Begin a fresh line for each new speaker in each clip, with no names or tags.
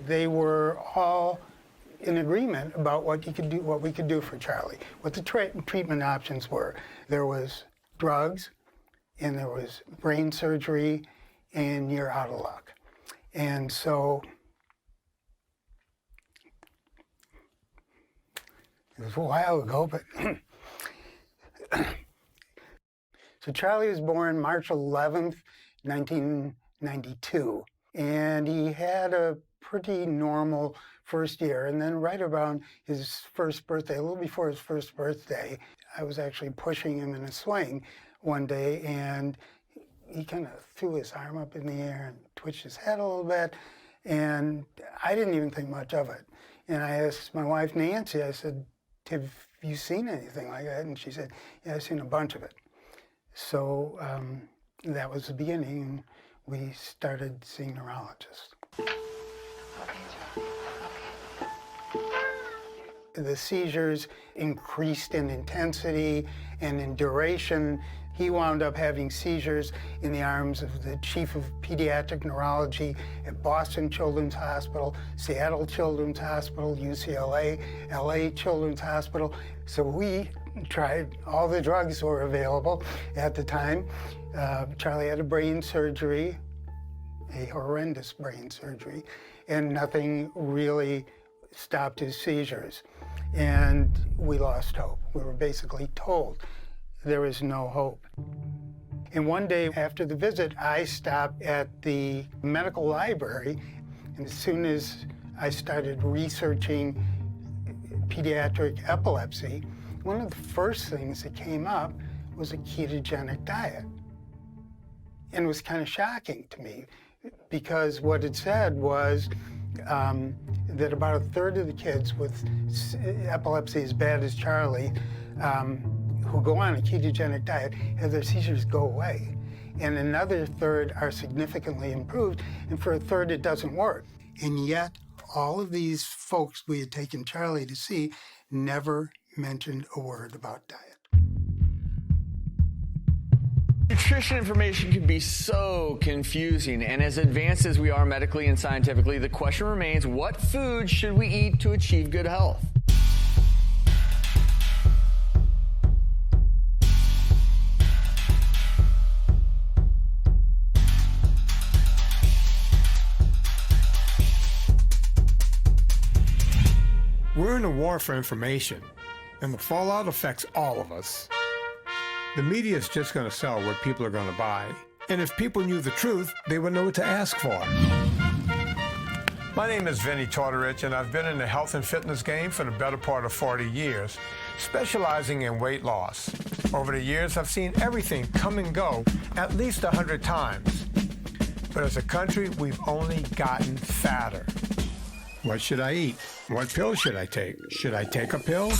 they were all in agreement about what we could do for Charlie, what the treatment options were. There was drugs, and there was brain surgery, and you're out of luck. And so it was a while ago, but so Charlie was born March 11th, 1992, and he had a pretty normal first year. And then right around his first birthday, a little before his first birthday, I was actually pushing him in a swing one day, and he kind of threw his arm up in the air and twitched his head a little bit, and I didn't even think much of it. And I asked my wife, Nancy, I said, have you seen anything like that? And she said, yeah, I've seen a bunch of it. So that was the beginning, and we started seeing neurologists. The seizures increased in intensity and in duration. He wound up having seizures in the arms of the chief of pediatric neurology at Boston Children's Hospital, Seattle Children's Hospital, UCLA, LA Children's Hospital. So we tried all the drugs that were available at the time. Charlie had a brain surgery, a horrendous brain surgery, and nothing really stopped his seizures. And we lost hope. We were basically told there is no hope. And one day after the visit, I stopped at the medical library, and as soon as I started researching pediatric epilepsy, one of the first things that came up was a ketogenic diet. And it was kind of shocking to me, because what it said was that about a third of the kids with epilepsy as bad as Charlie who go on a ketogenic diet have their seizures go away. And another third are significantly improved, and for a third it doesn't work. And yet, all of these folks we had taken Charlie to see never mentioned a word about diet.
Nutrition information can be so confusing, and as advanced as we are medically and scientifically, the question remains, what food should we eat to achieve good health?
We're in a war for information, and the fallout affects all of us. The media is just going to sell what people are going to buy. And if people knew the truth, they would know what to ask for. My name is Vinny Tortorich, and I've been in the health and fitness game for the better part of 40 years, specializing in weight loss. Over the years, I've seen everything come and go at least 100 times. But as a country, we've only gotten fatter. What should I eat? What pill should I take? Should I take a pill?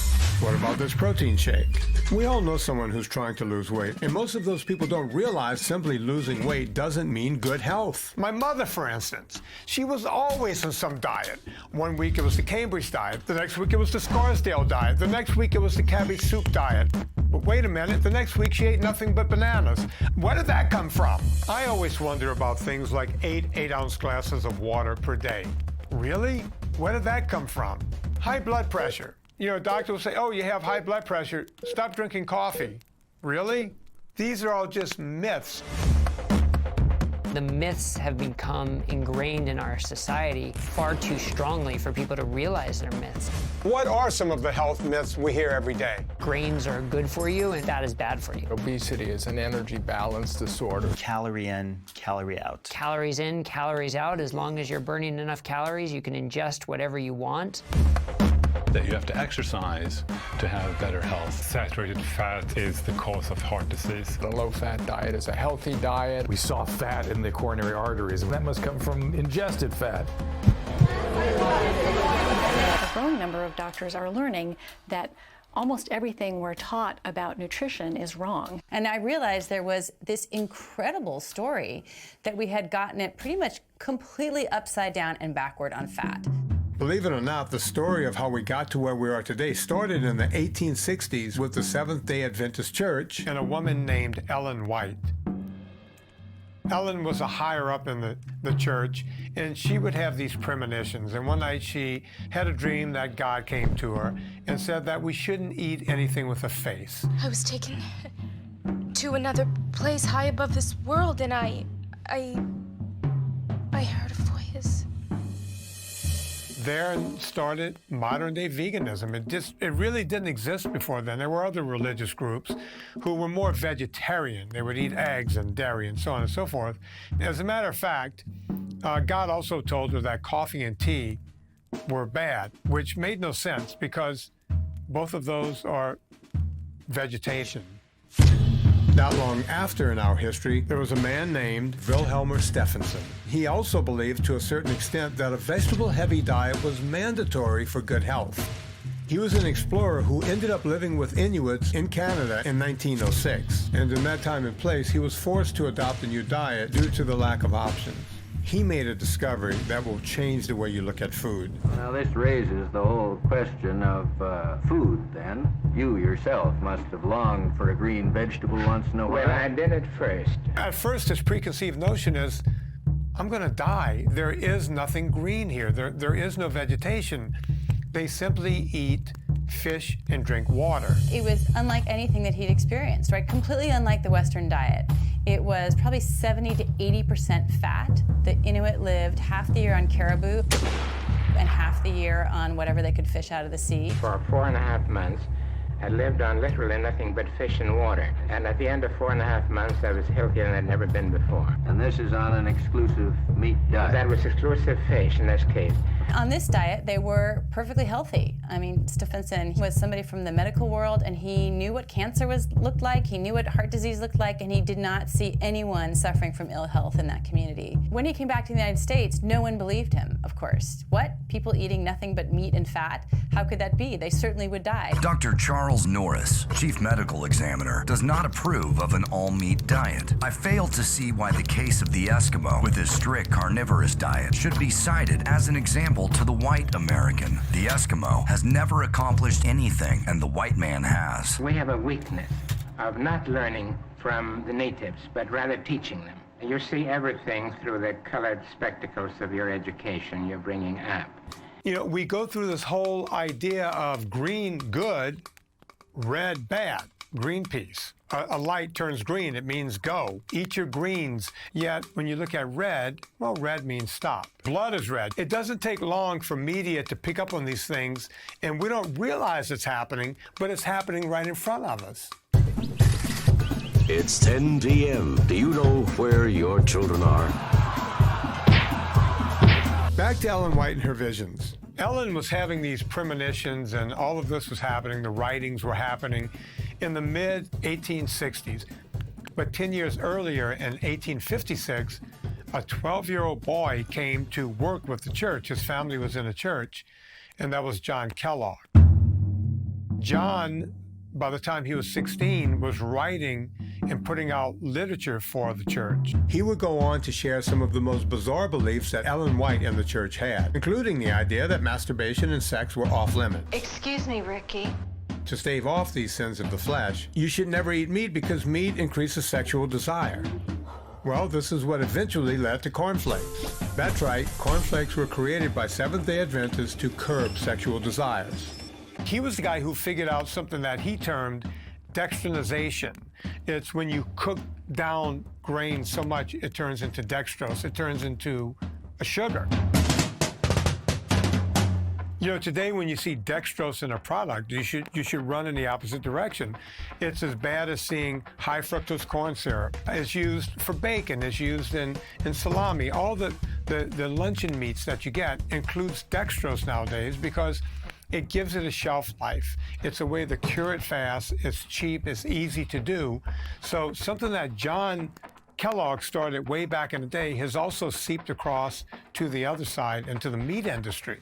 What about this protein shake? We all know someone who's trying to lose weight, and most of those people don't realize simply losing weight doesn't mean good health. My mother, for instance, she was always on some diet. One week it was the Cambridge diet, the next week it was the Scarsdale diet, the next week it was the cabbage soup diet. But wait a minute, the next week she ate nothing but bananas. Where did that come from? I always wonder about things like 8 8-ounce glasses of water per day. Really? Where did that come from? High blood pressure. You know, a doctor will say, oh, you have high blood pressure, stop drinking coffee. Really? These are all just myths.
The myths have become ingrained in our society far too strongly for people to realize they're myths.
What are some of the health myths we hear every day?
Grains are good for you and fat is bad for you.
Obesity is an energy balance disorder.
Calorie in, calorie out.
Calories in, calories out. As long as you're burning enough calories, you can ingest whatever you want.
That you have to exercise to have better health. Saturated fat is the cause of heart disease.
A low-fat diet is a healthy diet.
We saw fat in the coronary arteries, and that must come from ingested fat.
A growing number of doctors are learning that almost everything we're taught about nutrition is wrong.
And I realized there was this incredible story that we had gotten it pretty much completely upside down and backward on fat.
Believe it or not, the story of how we got to where we are today started in the 1860s with the Seventh-day Adventist Church and a woman named Ellen White. Ellen was a higher up in the church, and she would have these premonitions. And one night she had a dream that God came to her and said that we shouldn't eat anything with a face.
I was taken to another place high above this world, and I heard a voice.
There started modern-day veganism. It really didn't exist before then. There were other religious groups who were more vegetarian. They would eat eggs and dairy and so on and so forth. As a matter of fact, God also told her that coffee and tea were bad, which made no sense because both of those are vegetation. Not long after in our history, there was a man named Wilhelm Stephenson. He also believed to a certain extent that a vegetable-heavy diet was mandatory for good health. He was an explorer who ended up living with Inuits in Canada in 1906. And in that time and place, he was forced to adopt a new diet due to the lack of options. He made a discovery that will change the way you look at food.
Now this raises the whole question of food then. You yourself must have longed for a green vegetable once in a while.
Well, I did at first.
At first, his preconceived notion is, I'm going to die. There is nothing green here. There is no vegetation. They simply eat fish and drink water.
It was unlike anything that he'd experienced, right? Completely unlike the Western diet. It was probably 70 to 80% fat. The Inuit lived half the year on caribou and half the year on whatever they could fish out of the sea.
For 4.5 months, I lived on literally nothing but fish and water. And at the end of 4.5 months, I was healthier than I'd never been before.
And this is on an exclusive meat diet?
That was exclusive fish in this case.
On this diet, they were perfectly healthy. I mean, Stephenson was somebody from the medical world, and he knew what cancer looked like, he knew what heart disease looked like, and he did not see anyone suffering from ill health in that community. When he came back to the United States, no one believed him, of course. What? People eating nothing but meat and fat? How could that be? They certainly would die.
Dr. Charles Norris, Chief Medical Examiner, does not approve of an all-meat diet. I fail to see why the case of the Eskimo, with his strict carnivorous diet, should be cited as an example to the white American. The Eskimo has never accomplished anything, and the white man has.
We have a weakness of not learning from the natives, but rather teaching them. You see everything through the colored spectacles of your education you're bringing up.
You know, we go through this whole idea of green good, red bad, Greenpeace. A light turns green, it means go. Eat your greens. Yet, when you look at red, well, red means stop. Blood is red. It doesn't take long for media to pick up on these things, and we don't realize it's happening, but it's happening right in front of us.
It's 10 p.m. Do you know where your children are?
Back to Ellen White and her visions. Ellen was having these premonitions, and all of this was happening. The writings were happening in the mid-1860s. But 10 years earlier, in 1856, a 12-year-old boy came to work with the church. His family was in a church, and that was John Kellogg. John, by the time he was 16, was writing and putting out literature for the church. He would go on to share some of the most bizarre beliefs that Ellen White and the church had, including the idea that masturbation and sex were off limits.
Excuse me, Ricky.
To stave off these sins of the flesh, you should never eat meat because meat increases sexual desire. Well, this is what eventually led to cornflakes. That's right, cornflakes were created by Seventh-day Adventists to curb sexual desires. He was the guy who figured out something that he termed dextrinization. It's when you cook down grain so much it turns into dextrose, it turns into a sugar. You know, today when you see dextrose in a product, you should run in the opposite direction. It's as bad as seeing high fructose corn syrup. It's used for bacon, it's used in salami. All the luncheon meats that you get includes dextrose nowadays because it gives it a shelf life. It's a way to cure it fast, it's cheap, it's easy to do. So something that John Kellogg started way back in the day has also seeped across to the other side and to the meat industry.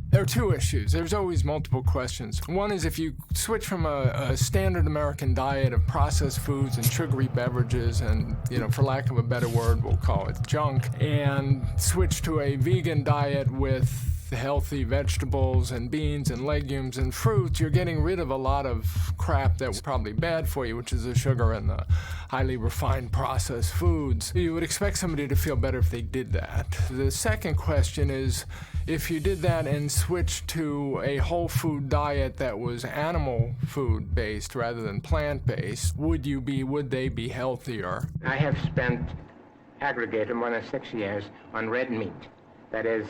There are two issues. There's always multiple questions. One is if you switch from a standard American diet of processed foods and sugary beverages and, for lack of a better word, we'll call it junk, and switch to a vegan diet with with healthy vegetables and beans and legumes and fruits, you're getting rid of a lot of crap that was probably bad for you, which is the sugar and the highly refined processed foods. You would expect somebody to feel better if they did that. The second question is, if you did that and switched to a whole food diet that was animal food based rather than plant based, would they be healthier?
I have spent aggregated more than 6 years on red meat. That is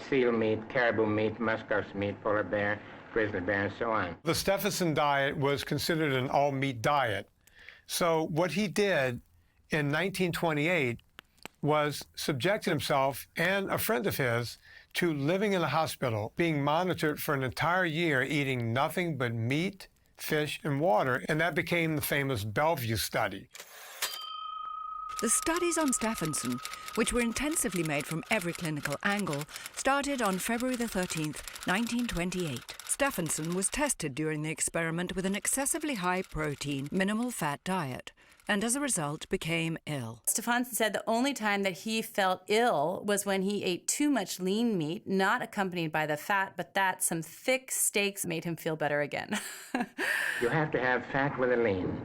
seal meat, caribou meat, muskox meat, polar bear, grizzly bear, and so on.
The Stephenson diet was considered an all-meat diet. So what he did in 1928 was subjected himself and a friend of his to living in a hospital, being monitored for an entire year, eating nothing but meat, fish, and water, and that became the famous Bellevue study.
The studies on Stephenson, which were intensively made from every clinical angle, started on February the 13th, 1928. Stephenson was tested during the experiment with an excessively high-protein, minimal-fat diet, and as a result became ill.
Stephenson said the only time that he felt ill was when he ate too much lean meat, not accompanied by the fat, but that some thick steaks made him feel better again.
You have to have fat with a lean.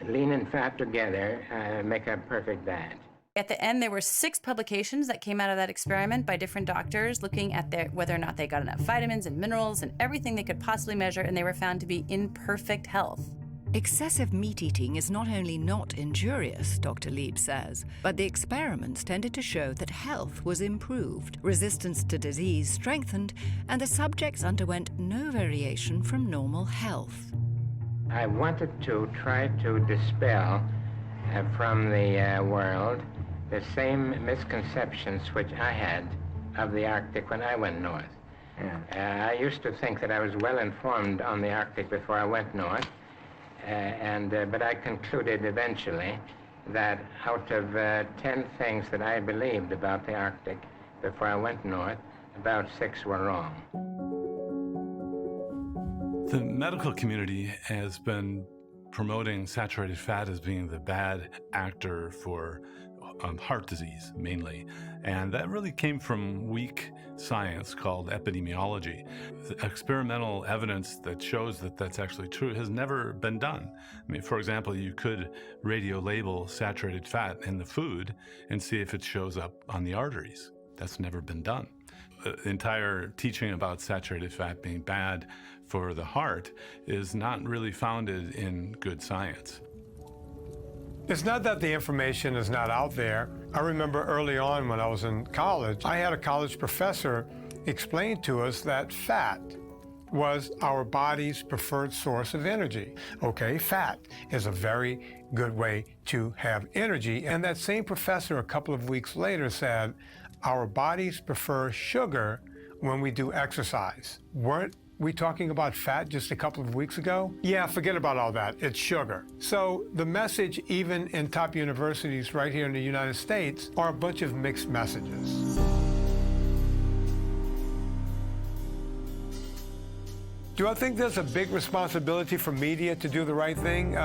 Lean and fat together make a perfect diet.
At the end, there were 6 publications that came out of that experiment by different doctors looking at whether or not they got enough vitamins and minerals and everything they could possibly measure, and they were found to be in perfect health.
Excessive meat eating is not only not injurious, Dr. Lieb says, but the experiments tended to show that health was improved, resistance to disease strengthened, and the subjects underwent no variation from normal health.
I wanted to try to dispel from the world the same misconceptions which I had of the Arctic when I went north. I used to think that I was well informed on the Arctic before I went north, but I concluded eventually that out of 10 things that I believed about the Arctic before I went north, about 6 were wrong.
The medical community has been promoting saturated fat as being the bad actor for heart disease, mainly. And that really came from weak science called epidemiology. The experimental evidence that shows that that's actually true has never been done. I mean, for example, you could radio label saturated fat in the food and see if it shows up on the arteries. That's never been done. The entire teaching about saturated fat being bad for the heart is not really founded in good science.
It's not that the information is not out there. I remember early on when I was in college, I had a college professor explain to us that fat was our body's preferred source of energy. Okay, fat is a very good way to have energy. And that same professor a couple of weeks later said, our bodies prefer sugar when we do exercise. Weren't we talking about fat just a couple of weeks ago? Yeah, forget about all that. It's sugar. So the message, even in top universities right here in the United States, are a bunch of mixed messages. Do I think there's a big responsibility for media to do the right thing?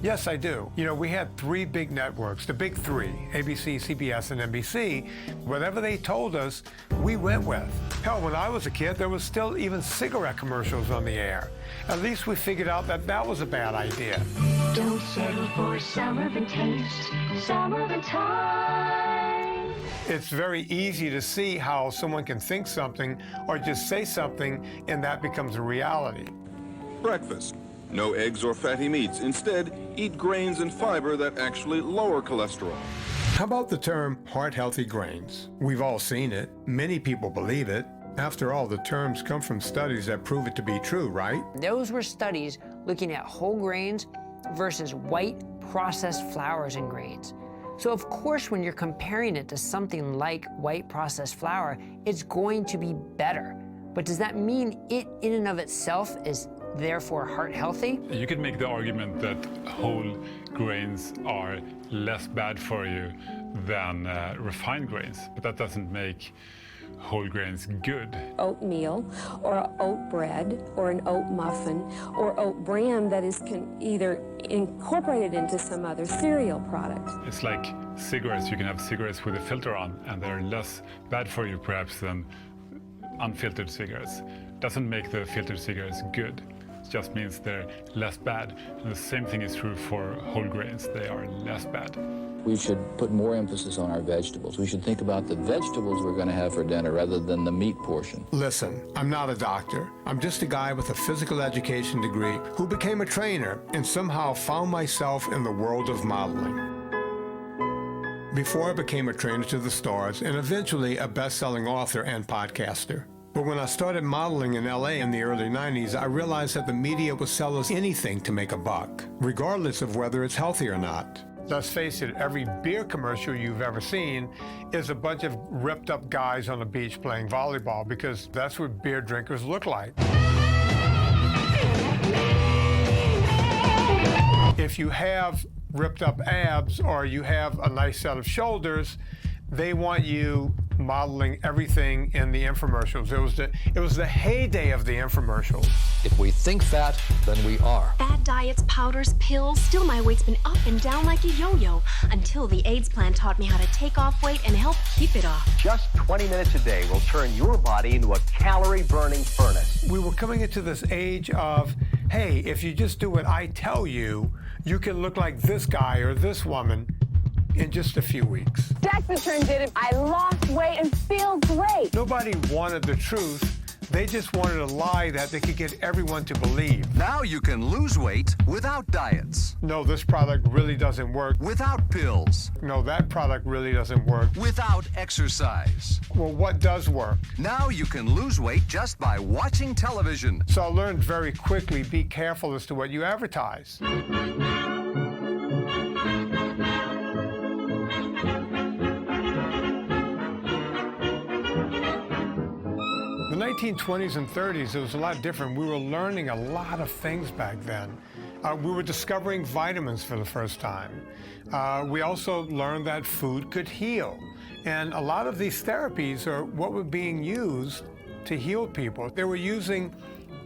Yes, I do. You know, we had 3 big networks, the big 3, ABC, CBS, and NBC. Whatever they told us, we went with. Hell, when I was a kid, there was still even cigarette commercials on the air. At least we figured out that that was a bad idea.
Don't settle for some of the taste, some of the time.
It's very easy to see how someone can think something or just say something and that becomes a reality.
Breakfast. No eggs or fatty meats. Instead, eat grains and fiber that actually lower cholesterol.
How about the term heart-healthy grains? We've all seen it. Many people believe it. After all, the terms come from studies that prove it to be true, right?
Those were studies looking at whole grains versus white processed flours and grains. So of course, when you're comparing it to something like white processed flour, it's going to be better. But does that mean it in and of itself is therefore heart healthy?
You could make the argument that whole grains are less bad for you than refined grains, but that doesn't make whole grains good.
Oatmeal or oat bread or an oat muffin or oat bran that is either incorporated into some other cereal product.
It's like cigarettes. You can have cigarettes with a filter on and they're less bad for you perhaps than unfiltered cigarettes. Doesn't make the filtered cigarettes good. It just means they're less bad. And the same thing is true for whole grains. They are less bad.
We should put more emphasis on our vegetables. We should think about the vegetables we're going to have for dinner rather than the meat portion.
Listen, I'm not a doctor. I'm just a guy with a physical education degree who became a trainer and somehow found myself in the world of modeling. Before I became a trainer to the stars and eventually a best-selling author and podcaster. But when I started modeling in LA in the early 90s, I realized that the media will sell us anything to make a buck, regardless of whether it's healthy or not. Let's face it, every beer commercial you've ever seen is a bunch of ripped up guys on the beach playing volleyball, because that's what beer drinkers look like. If you have ripped up abs or you have a nice set of shoulders, they want you modeling everything in the infomercials. It was the heyday of the infomercials.
If we think fat, then we are.
Fad diets, powders, pills, still my weight's been up and down like a yo-yo until the AIDS plan taught me how to take off weight and help keep it off.
Just 20 minutes a day will turn your body into a calorie-burning furnace.
We were coming into this age of, hey, if you just do what I tell you, you can look like this guy or this woman in just a few weeks.
Dexatrin did it. I lost weight and feel great.
Nobody wanted the truth. They just wanted a lie that they could get everyone to believe.
Now you can lose weight without diets.
No, this product really doesn't work.
Without pills.
No, that product really doesn't work.
Without exercise.
Well, what does work?
Now you can lose weight just by watching television.
So I learned very quickly, be careful as to what you advertise. The 1920s and 30s, it was a lot different. We were learning a lot of things back then. We were discovering vitamins for the first time. We also learned that food could heal. And a lot of these therapies are what were being used to heal people. They were using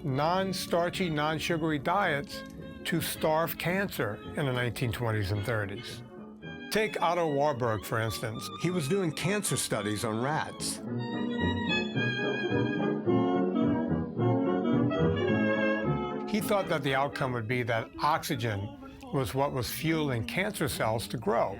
non-starchy, non-sugary diets to starve cancer in the 1920s and 30s. Take Otto Warburg, for instance. He was doing cancer studies on rats. He thought that the outcome would be that oxygen was what was fueling cancer cells to grow.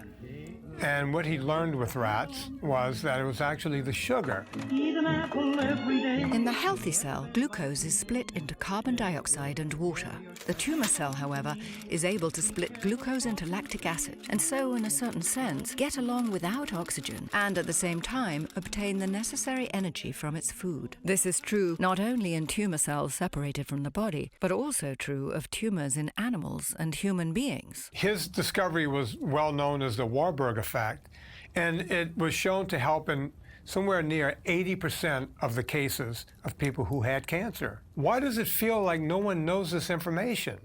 And what he learned with rats was that it was actually the sugar.
In the healthy cell, glucose is split into carbon dioxide and water. The tumor cell, however, is able to split glucose into lactic acid, and so, in a certain sense, get along without oxygen, and at the same time, obtain the necessary energy from its food. This is true not only in tumor cells separated from the body, but also true of tumors in animals and human beings.
His discovery was well known as the Warburg effect, and it was shown to help in somewhere near 80% of the cases of people who had cancer. Why does it feel like no one knows this information?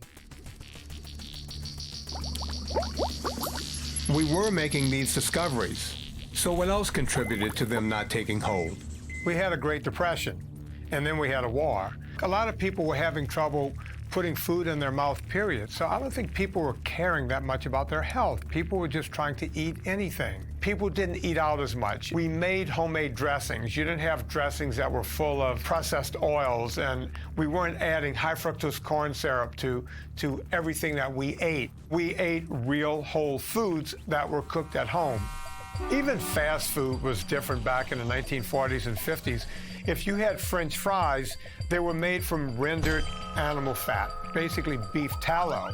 We were making these discoveries, so what else contributed to them not taking hold? We had a Great Depression, and then we had a war. A lot of people were having trouble putting food in their mouth, period. So I don't think people were caring that much about their health. People were just trying to eat anything. People didn't eat out as much. We made homemade dressings. You didn't have dressings that were full of processed oils, and we weren't adding high fructose corn syrup to everything that we ate. We ate real whole foods that were cooked at home. Even fast food was different back in the 1940s and 50s. If you had French fries, they were made from rendered animal fat, basically beef tallow,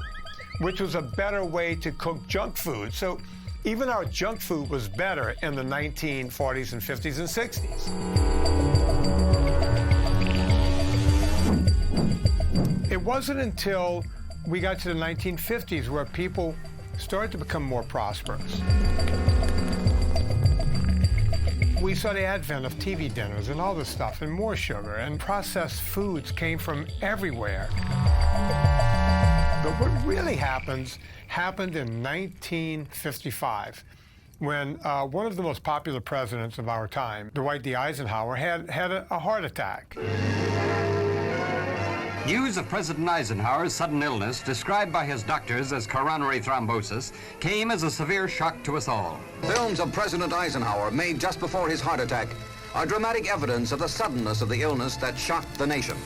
which was a better way to cook junk food. So even our junk food was better in the 1940s and 50s and 60s. It wasn't until we got to the 1950s where people started to become more prosperous. We saw the advent of TV dinners and all this stuff, and more sugar, and processed foods came from everywhere. But what really happened in 1955, when one of the most popular presidents of our time, Dwight D. Eisenhower, had a heart attack.
News of President Eisenhower's sudden illness, described by his doctors as coronary thrombosis, came as a severe shock to us all.
Films of President Eisenhower made just before his heart attack
are dramatic evidence of the suddenness of the illness that shocked the nation.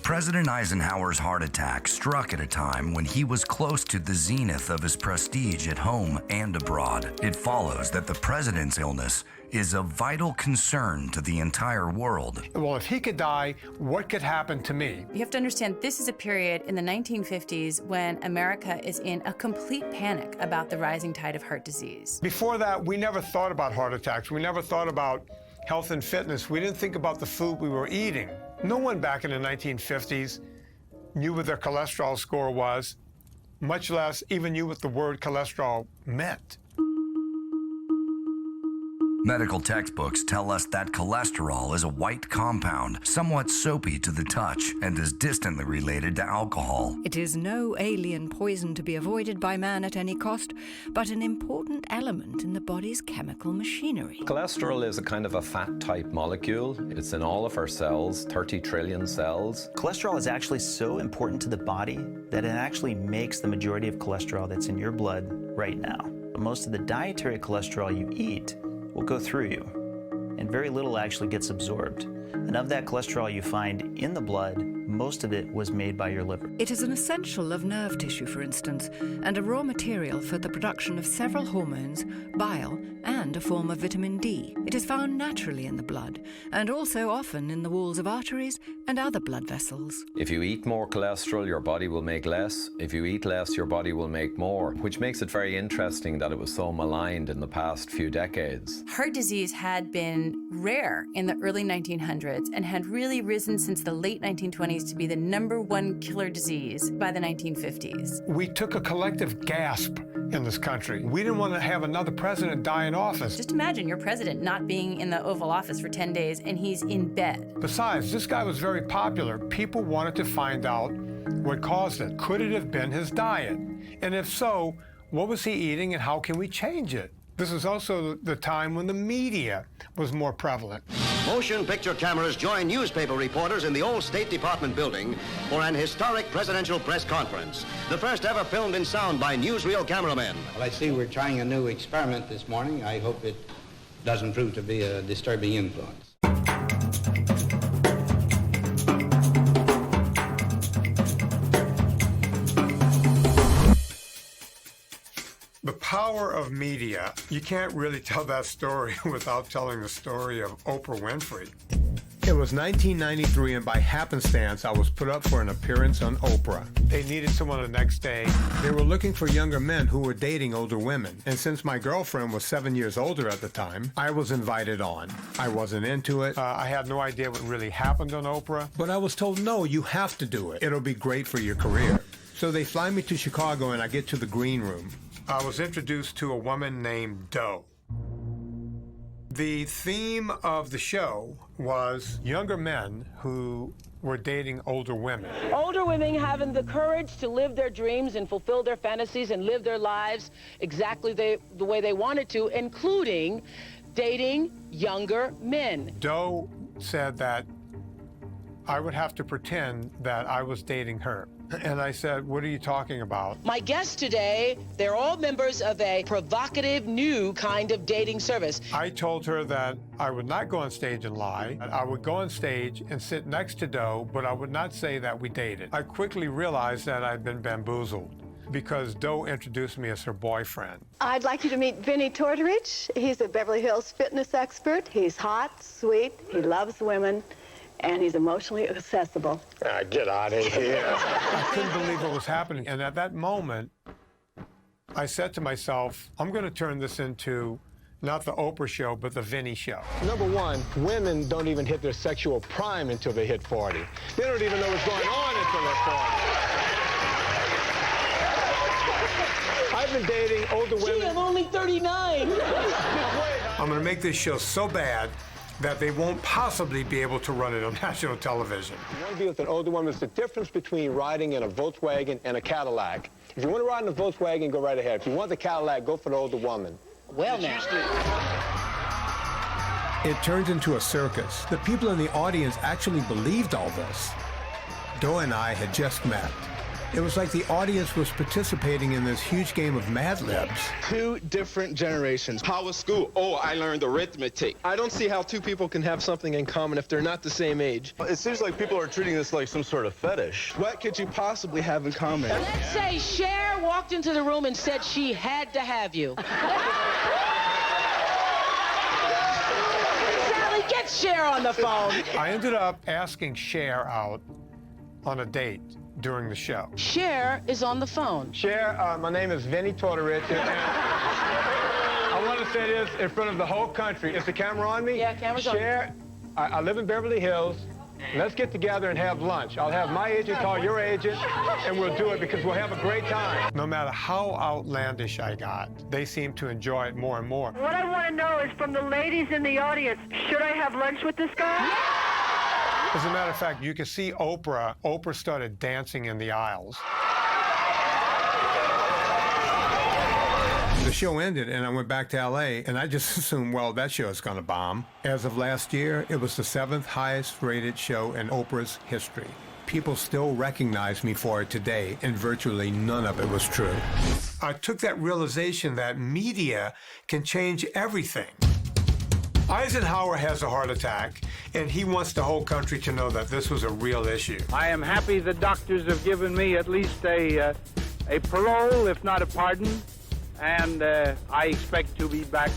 President Eisenhower's heart attack struck at a time when he was close to the zenith of his prestige at home and abroad. It follows that the president's illness is of vital concern to the entire world.
Well, if he could die, what could happen to me?
You have to understand, this is a period in the 1950s when America is in a complete panic about the rising tide of heart disease.
Before that, we never thought about heart attacks. We never thought about health and fitness. We didn't think about the food we were eating. No one back in the 1950s knew what their cholesterol score was, much less even knew what the word cholesterol meant.
Medical textbooks tell us that cholesterol is a white compound, somewhat soapy to the touch, and is distantly related to alcohol.
It is no alien poison to be avoided by man at any cost, but an important element in the body's chemical machinery.
Cholesterol is a kind of a fat-type molecule. It's in all of our cells, 30 trillion cells.
Cholesterol is actually so important to the body that it actually makes the majority of cholesterol that's in your blood right now. Most of the dietary cholesterol you eat will go through you, and very little actually gets absorbed. And of that cholesterol you find in the blood, most of it was made by your liver.
It is an essential of nerve tissue, for instance, and a raw material for the production of several hormones, bile, and a form of vitamin D. It is found naturally in the blood, and also often in the walls of arteries and other blood vessels.
If you eat more cholesterol, your body will make less. If you eat less, your body will make more, which makes it very interesting that it was so maligned in the past few decades.
Heart disease had been rare in the early 1900s and had really risen since the late 1920s to be the #1 killer disease by the 1950s.
We took a collective gasp in this country. We didn't want to have another president die in office.
Just imagine your president not being in the Oval Office for 10 days and he's in bed.
Besides, this guy was very popular. People wanted to find out what caused it. Could it have been his diet? And if so, what was he eating and how can we change it? This was also the time when the media was more prevalent.
Motion picture cameras join newspaper reporters in the old State Department building for an historic presidential press conference. The first ever filmed in sound by newsreel cameramen.
Well, I see we're trying a new experiment this morning. I hope it doesn't prove to be a disturbing influence.
The power of media. You can't really tell that story without telling the story of Oprah Winfrey. It was 1993, and by happenstance, I was put up for an appearance on Oprah. They needed someone the next day. They were looking for younger men who were dating older women. And since my girlfriend was 7 years older at the time, I was invited on. I wasn't into it. I had no idea what really happened on Oprah. But I was told, no, you have to do it. It'll be great for your career. So they fly me to Chicago, and I get to the green room. I was introduced to a woman named Doe. The theme of the show was younger men who were dating older women.
Older women having the courage to live their dreams and fulfill their fantasies and live their lives exactly the way they wanted to, including dating younger men.
Doe said that I would have to pretend that I was dating her. And I said, what are you talking about?
My guests today, they're all members of a provocative new kind of dating service.
I told her that I would not go on stage and lie. I would go on stage and sit next to Doe, but I would not say that we dated. I quickly realized that I'd been bamboozled because Doe introduced me as her boyfriend.
I'd like you to meet Vinny Tortorich. He's a Beverly Hills fitness expert. He's hot, sweet, he loves women, and he's emotionally accessible.
Get out of here. I couldn't believe what was happening. And at that moment, I said to myself, I'm going to turn this into not the Oprah show, but the Vinny show.
Number one, women don't even hit their sexual prime until they hit 40. They don't even know what's going on until they're 40. I've been dating older women.
Gee, I'm only 39.
I'm going to make this show so bad that they won't possibly be able to run it on national television.
You want to be with an older woman. It's the difference between riding in a Volkswagen and a Cadillac. If you want to ride in a Volkswagen, go right ahead. If you want the Cadillac, go for the older woman.
Well, now.
It turns into a circus. The people in the audience actually believed all this. Doe and I had just met. It was like the audience was participating in this huge game of Mad Libs.
Two different generations. How was school? Oh, I learned arithmetic. I don't see how two people can have something in common if they're not the same age.
It seems like people are treating this like some sort of fetish.
What could you possibly have in common?
Let's say Cher walked into the room and said she had to have you. Sally, get Cher on the phone.
I ended up asking Cher out on a date during the show.
Cher is on the phone.
Cher, my name is Vinnie Tortorich, and I want to say this in front of the whole country. Is the camera on me?
Yeah, camera's on.
Cher, I live in Beverly Hills. Let's get together and have lunch. I'll have my agent call your agent, and we'll do it because we'll have a great time.
No matter how outlandish I got, they seemed to enjoy it more and more.
What I want to know is from the ladies in the audience, should I have lunch with this guy?
As a matter of fact, you can see Oprah. Oprah started dancing in the aisles. The show ended, and I went back to L.A., and I just assumed, well, that show is going to bomb. As of last year, it was the 7th highest-rated show in Oprah's history. People still recognize me for it today, and virtually none of it was true. I took that realization that media can change everything. Eisenhower has a heart attack, and he wants the whole country to know that this was a real issue.
I am happy the doctors have given me at least a parole, if not a pardon, and I expect to be back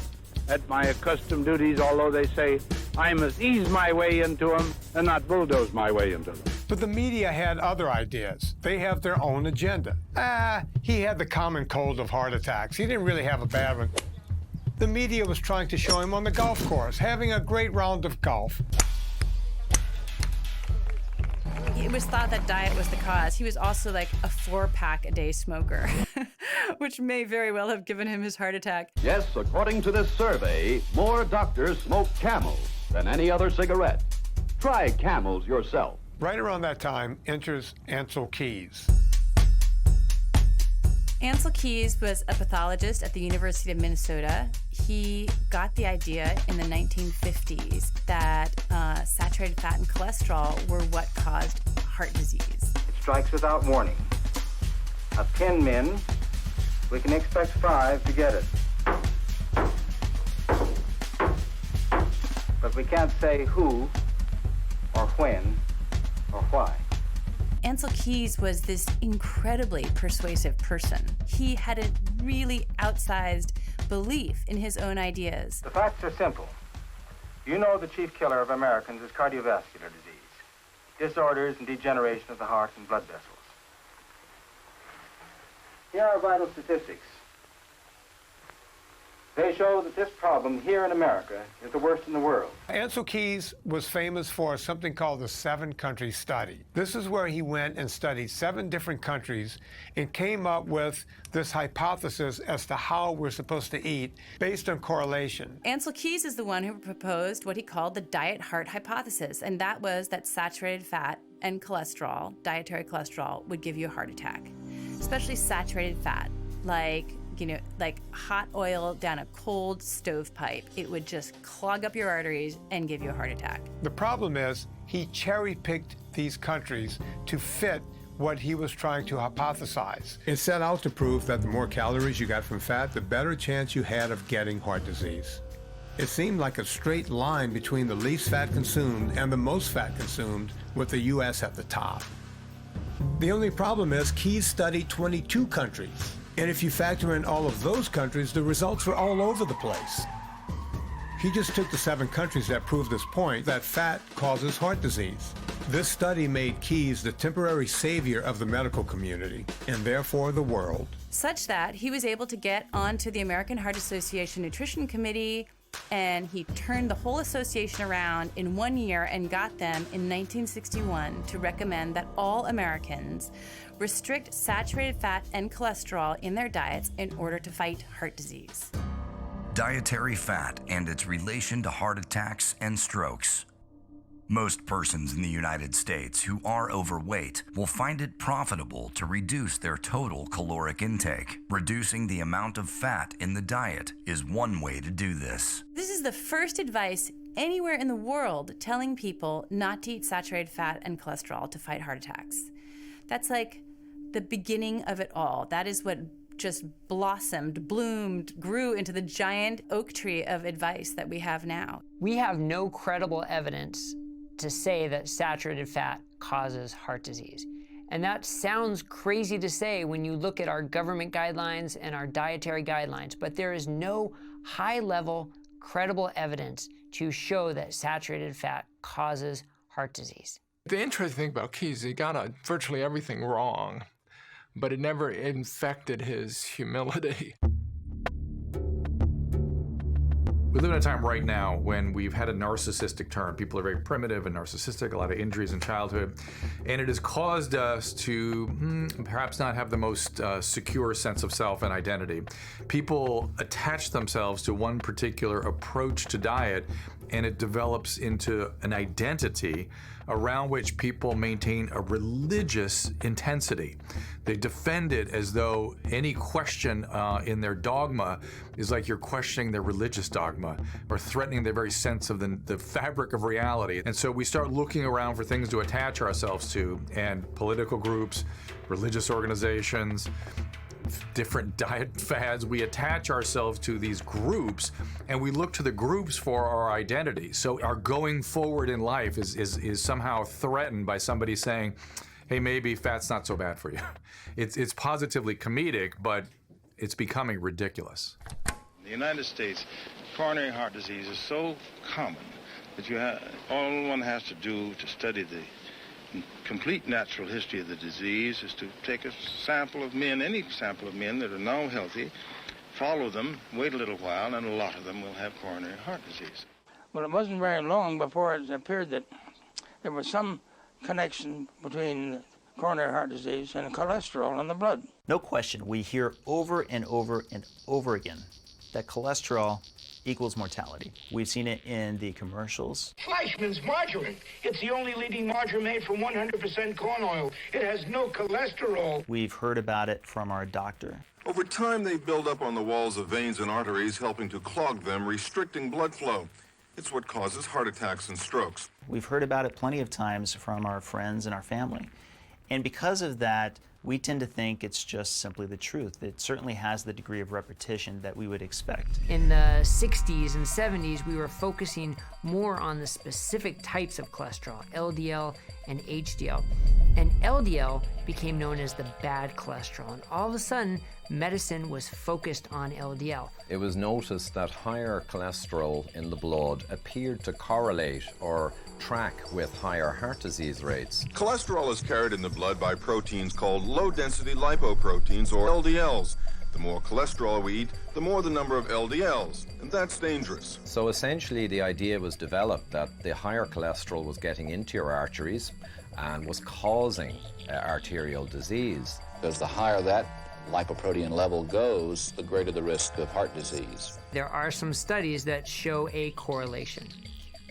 at my accustomed duties, although they say I must ease my way into them and not bulldoze my way into them.
But the media had other ideas. They have their own agenda. He had the common cold of heart attacks. He didn't really have a bad one. The media was trying to show him on the golf course, having a great round of golf.
It was thought that diet was the cause. He was also like a 4-pack a day smoker, which may very well have given him his heart attack.
Yes, according to this survey, more doctors smoke Camels than any other cigarette. Try Camels yourself.
Right around that time enters Ansel Keys.
Ansel Keys was a pathologist at the University of Minnesota. He got the idea in the 1950s that saturated fat and cholesterol were what caused heart disease.
It strikes without warning. Of 10 men, we can expect 5 to get it. But we can't say who, or when, or why.
Ansel Keys was this incredibly persuasive person. He had a really outsized belief in his own ideas.
The facts are simple. You know the chief killer of Americans is cardiovascular disease, disorders and degeneration of the heart and blood vessels. Here are vital statistics. They show that this problem here in America is the worst in the world.
Ansel Keys was famous for something called the 7-country study. This is where he went and studied 7 different countries and came up with this hypothesis as to how we're supposed to eat based on correlation.
Ansel Keys is the one who proposed what he called the diet heart hypothesis, and that was that saturated fat and cholesterol, dietary cholesterol, would give you a heart attack, especially saturated fat, like hot oil down a cold stovepipe. It would just clog up your arteries and give you a heart attack.
The problem is he cherry-picked these countries to fit what he was trying to hypothesize. It set out to prove that the more calories you got from fat, the better chance you had of getting heart disease. It seemed like a straight line between the least fat consumed and the most fat consumed, with the U.S. at the top. The only problem is Keys studied 22 countries. And if you factor in all of those countries, the results were all over the place. He just took the 7 countries that proved this point, that fat causes heart disease. This study made Keys the temporary savior of the medical community, and therefore the world.
Such that he was able to get onto the American Heart Association Nutrition Committee, and he turned the whole association around in 1 year and got them in 1961 to recommend that all Americans restrict saturated fat and cholesterol in their diets in order to fight heart disease.
Dietary fat and its relation to heart attacks and strokes. Most persons in the United States who are overweight will find it profitable to reduce their total caloric intake. Reducing the amount of fat in the diet is one way to do this.
This is the first advice anywhere in the world telling people not to eat saturated fat and cholesterol to fight heart attacks. That's like the beginning of it all. That is what just blossomed, bloomed, grew into the giant oak tree of advice that we have now.
We have no credible evidence to say that saturated fat causes heart disease. And that sounds crazy to say when you look at our government guidelines and our dietary guidelines, but there is no high-level, credible evidence to show that saturated fat causes heart disease.
The interesting thing about Keyes, he got virtually everything wrong, but it never infected his humility.
We live in a time right now when we've had a narcissistic turn. People are very primitive and narcissistic, a lot of injuries in childhood, and it has caused us to perhaps not have the most secure sense of self and identity. People attach themselves to one particular approach to diet, and it develops into an identity around which people maintain a religious intensity. They defend it as though any question in their dogma is like you're questioning their religious dogma or threatening their very sense of the fabric of reality. And so we start looking around for things to attach ourselves to, and political groups, religious organizations, different diet fads, we attach ourselves to these groups, and we look to the groups for our identity. So our going forward in life is somehow threatened by somebody saying, hey, maybe fat's not so bad for you. It's positively comedic, but it's becoming ridiculous.
In the United States, coronary heart disease is so common that all one has to do to study the complete natural history of the disease is to take a sample of men, any sample of men that are now healthy, follow them, wait a little while, and a lot of them will have coronary heart disease.
Well, it wasn't very long before it appeared that there was some connection between coronary heart disease and cholesterol in the blood.
No question, we hear over and over and over again that cholesterol equals mortality. We've seen it in the commercials.
Fleischmann's margarine. It's the only leading margarine made from 100% corn oil. It has no cholesterol.
We've heard about it from our doctor.
Over time, they build up on the walls of veins and arteries, helping to clog them, restricting blood flow. It's what causes heart attacks and strokes.
We've heard about it plenty of times from our friends and our family. And because of that, we tend to think it's just simply the truth. It certainly has the degree of repetition that we would expect.
In the 60s and 70s, we were focusing more on the specific types of cholesterol, LDL and HDL. And LDL became known as the bad cholesterol. And all of a sudden, medicine was focused on LDL.
It was noticed that higher cholesterol in the blood appeared to correlate or track with higher heart disease rates.
Cholesterol is carried in the blood by proteins called low-density lipoproteins, or LDLs. The more cholesterol we eat, the more the number of LDLs, and that's dangerous.
So essentially the idea was developed that the higher cholesterol was getting into your arteries and was causing arterial disease.
Because the higher that lipoprotein level goes, the greater the risk of heart disease.
There are some studies that show a correlation.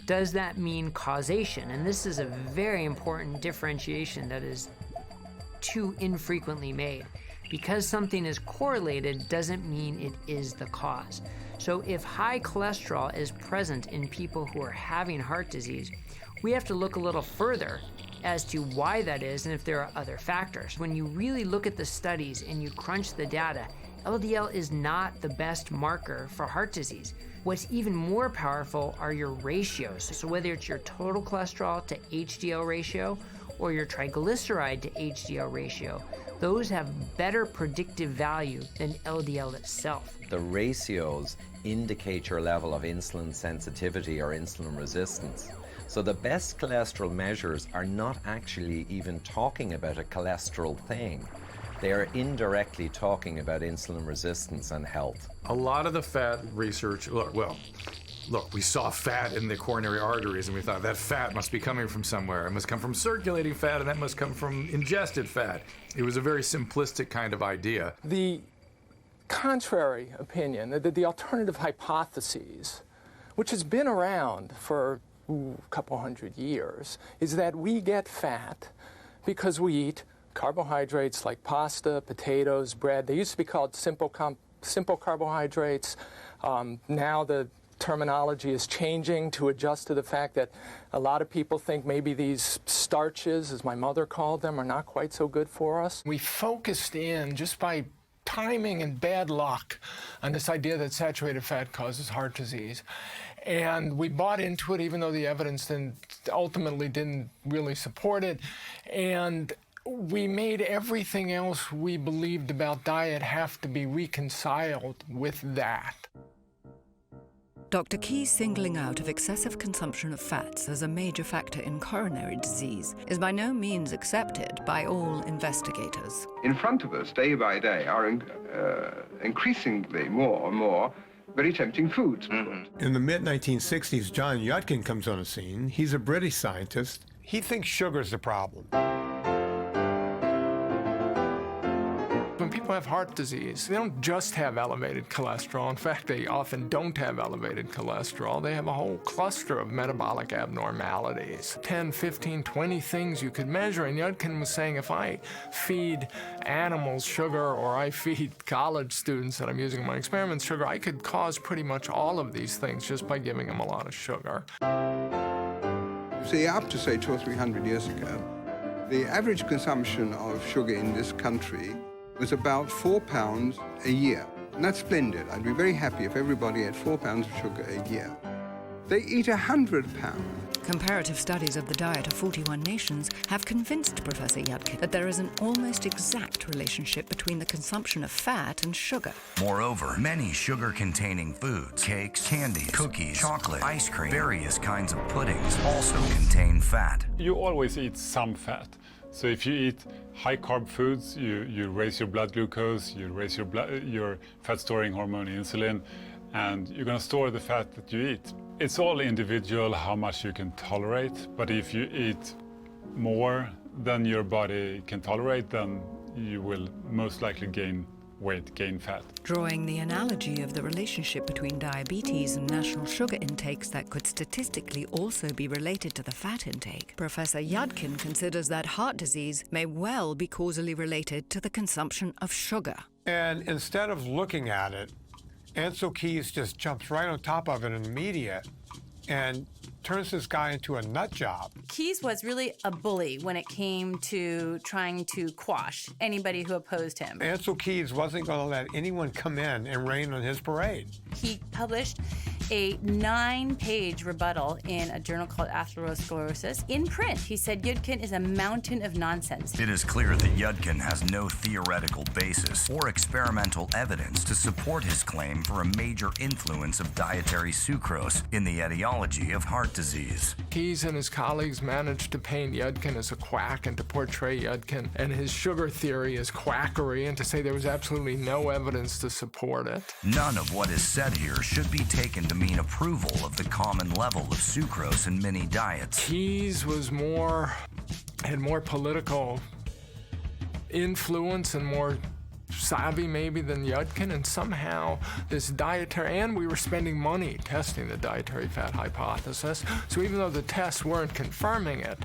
Does that mean causation? And this is a very important differentiation that is too infrequently made. Because something is correlated doesn't mean it is the cause. So if high cholesterol is present in people who are having heart disease, we have to look a little further as to why that is and if there are other factors. When you really look at the studies and you crunch the data, LDL is not the best marker for heart disease. What's even more powerful are your ratios. So whether it's your total cholesterol to HDL ratio or your triglyceride to HDL ratio, those have better predictive value than LDL itself.
The ratios indicate your level of insulin sensitivity or insulin resistance. So the best cholesterol measures are not actually even talking about a cholesterol thing. They are indirectly talking about insulin resistance and health.
A lot of the fat research, look, we saw fat in the coronary arteries and we thought that fat must be coming from somewhere. It must come from circulating fat and that must come from ingested fat. It was a very simplistic kind of idea.
The contrary opinion, the alternative hypotheses, which has been around for a couple hundred years, is that we get fat because we eat carbohydrates like pasta, potatoes, bread. They used to be called simple carbohydrates. Now the terminology is changing to adjust to the fact that a lot of people think maybe these starches, as my mother called them, are not quite so good for us. We focused in just by timing and bad luck on this idea that saturated fat causes heart disease. And we bought into it even though the evidence ultimately didn't really support it. And we made everything else we believed about diet have to be reconciled with that.
Dr. Key's singling out of excessive consumption of fats as a major factor in coronary disease is by no means accepted by all investigators.
In front of us, day by day, are increasingly more and more very tempting foods.
In the mid-1960s, John Yudkin comes on the scene. He's a British scientist. He thinks sugar's the problem.
When people have heart disease, they don't just have elevated cholesterol. In fact, they often don't have elevated cholesterol. They have a whole cluster of metabolic abnormalities. 10, 15, 20 things you could measure. And Yudkin was saying, if I feed animals sugar or I feed college students that I'm using in my experiments sugar, I could cause pretty much all of these things just by giving them a lot of sugar.
See, up to, say, 200 or 300 years ago, the average consumption of sugar in this country was about 4 pounds a year. And that's splendid. I'd be very happy if everybody ate 4 pounds of sugar a year. They eat 100 pounds.
Comparative studies of the diet of 41 nations have convinced Professor Yudkin that there is an almost exact relationship between the consumption of fat and sugar.
Moreover, many sugar-containing foods, cakes, candies, cookies, chocolate, ice cream, various kinds of puddings also contain fat.
You always eat some fat. So if you eat high-carb foods, you raise your blood glucose, you raise your fat-storing hormone insulin, and you're going to store the fat that you eat. It's all individual how much you can tolerate, but if you eat more than your body can tolerate, then you will most likely gain weight, gain fat.
Drawing the analogy of the relationship between diabetes and national sugar intakes that could statistically also be related to the fat intake, Professor Yudkin considers that heart disease may well be causally related to the consumption of sugar.
And instead of looking at it, Ansel Keys just jumps right on top of it in the media and turns this guy into a nut job.
Keys was really a bully when it came to trying to quash anybody who opposed him.
Ansel Keys wasn't going to let anyone come in and rain on his parade.
He published a 9-page rebuttal in a journal called Atherosclerosis in print. He said Yudkin is a mountain of nonsense.
It is clear that Yudkin has no theoretical basis or experimental evidence to support his claim for a major influence of dietary sucrose in the etiology of heart disease.
Keys and his colleagues managed to paint Yudkin as a quack and to portray Yudkin and his sugar theory as quackery and to say there was absolutely no evidence to support it.
None of what is said here should be taken to mean approval of the common level of sucrose in many diets.
Keys was had more political influence and more savvy maybe than Yudkin, and somehow this dietary, and we were spending money testing the dietary fat hypothesis, so even though the tests weren't confirming it,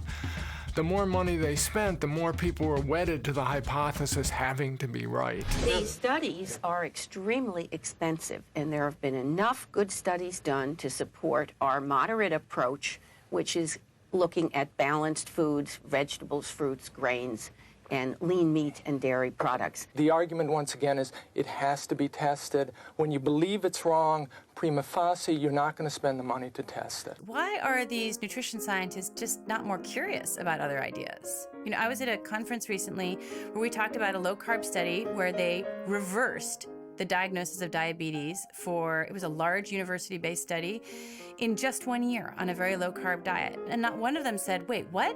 the more money they spent, the more people were wedded to the hypothesis having to be right.
These studies are extremely expensive, and there have been enough good studies done to support our moderate approach, which is looking at balanced foods, vegetables, fruits, grains, and lean meat and dairy products.
The argument, once again, is it has to be tested. When you believe it's wrong, prima facie, you're not going to spend the money to test it.
Why are these nutrition scientists just not more curious about other ideas? You know, I was at a conference recently where we talked about a low-carb study where they reversed the diagnosis of diabetes it was a large university-based study in just 1 year on a very low-carb diet. And not one of them said, wait, what?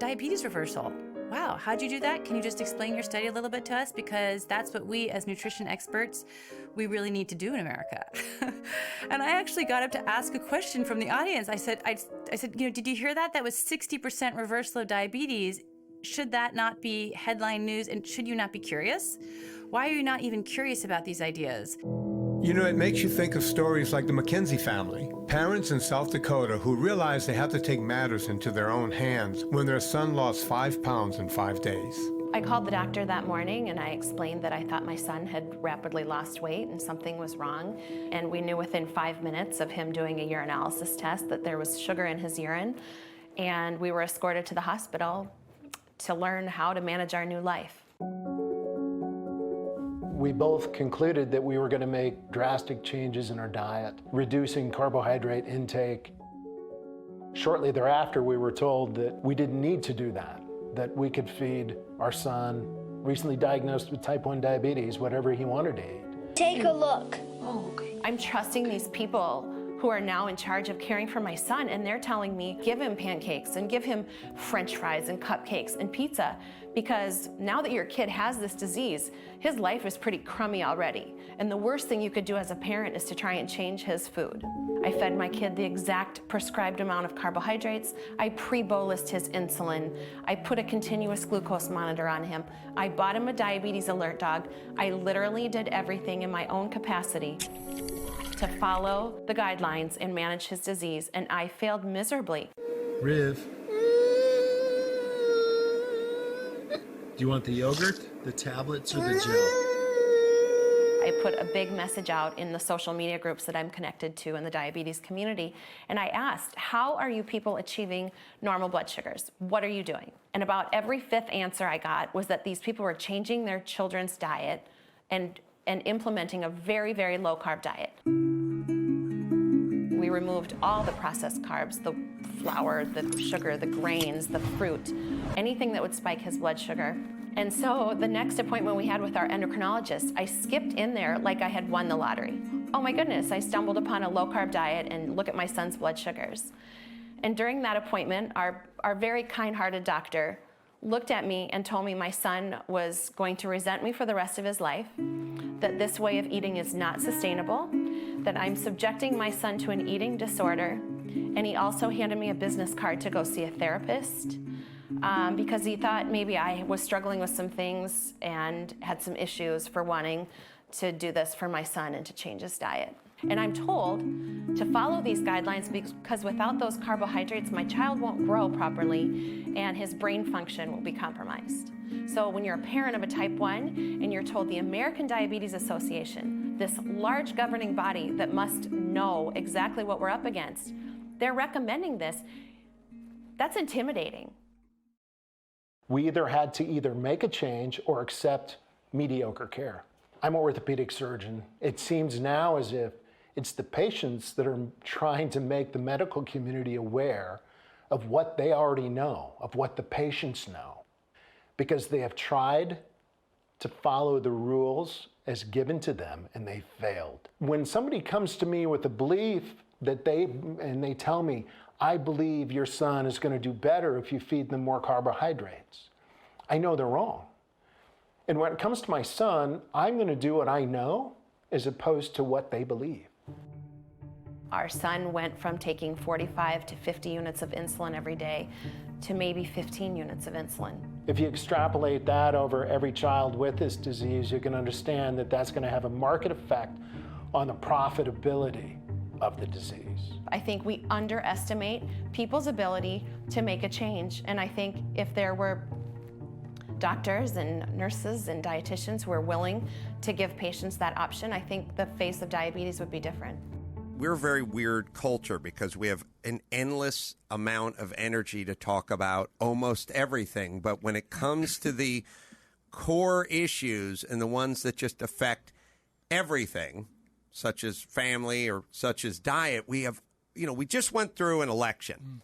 Diabetes reversal? Wow, how'd you do that? Can you just explain your study a little bit to us? Because that's what we, as nutrition experts, we really need to do in America. And I actually got up to ask a question from the audience. I said, you know, did you hear that? That was 60% reversal of diabetes. Should that not be headline news? And should you not be curious? Why are you not even curious about these ideas?
You know, it makes you think of stories like the McKenzie family, parents in South Dakota who realized they had to take matters into their own hands when their son lost 5 pounds in 5 days.
I called the doctor that morning and I explained that I thought my son had rapidly lost weight and something was wrong. And we knew within 5 minutes of him doing a urinalysis test that there was sugar in his urine. And we were escorted to the hospital to learn how to manage our new life.
We both concluded that we were going to make drastic changes in our diet, reducing carbohydrate intake. Shortly thereafter, we were told that we didn't need to do that we could feed our son, recently diagnosed with type 1 diabetes, whatever he wanted to eat.
Take a look. Oh, okay. I'm trusting these people who are now in charge of caring for my son, and they're telling me, give him pancakes and give him French fries and cupcakes and pizza, because now that your kid has this disease, his life is pretty crummy already. And the worst thing you could do as a parent is to try and change his food. I fed my kid the exact prescribed amount of carbohydrates. I pre-bolused his insulin. I put a continuous glucose monitor on him. I bought him a diabetes alert dog. I literally did everything in my own capacity to follow the guidelines and manage his disease, and I failed miserably.
Riv, do you want the yogurt, the tablets, or the gel?
I put a big message out in the social media groups that I'm connected to in the diabetes community, and I asked, how are you people achieving normal blood sugars? What are you doing? And about every fifth answer I got was that these people were changing their children's diet and implementing a very, very low-carb diet. We removed all the processed carbs, the flour, the sugar, the grains, the fruit, anything that would spike his blood sugar. And so the next appointment we had with our endocrinologist, I skipped in there like I had won the lottery. Oh my goodness, I stumbled upon a low-carb diet and look at my son's blood sugars. And during that appointment, our very kind-hearted doctor looked at me and told me my son was going to resent me for the rest of his life, that this way of eating is not sustainable, that I'm subjecting my son to an eating disorder, and he also handed me a business card to go see a therapist because he thought maybe I was struggling with some things and had some issues for wanting to do this for my son and to change his diet. And I'm told to follow these guidelines because without those carbohydrates, my child won't grow properly and his brain function will be compromised. So when you're a parent of a type 1 and you're told the American Diabetes Association, this large governing body that must know exactly what we're up against, they're recommending this, that's intimidating.
We either had to either make a change or accept mediocre care. I'm an orthopedic surgeon. It seems now as if it's the patients that are trying to make the medical community aware of what they already know, of what the patients know, because they have tried to follow the rules as given to them and they failed. When somebody comes to me with a belief that they tell me, I believe your son is going to do better if you feed them more carbohydrates, I know they're wrong. And when it comes to my son, I'm going to do what I know as opposed to what they believe.
Our son went from taking 45 to 50 units of insulin every day to maybe 15 units of insulin.
If you extrapolate that over every child with this disease, you can understand that that's going to have a marked effect on the profitability of the disease.
I think we underestimate people's ability to make a change. And I think if there were doctors and nurses and dietitians who are willing to give patients that option, I think the face of diabetes would be different.
We're a very weird culture because we have an endless amount of energy to talk about almost everything. But when it comes to the core issues and the ones that just affect everything, such as family or such as diet, we have, we just went through an election.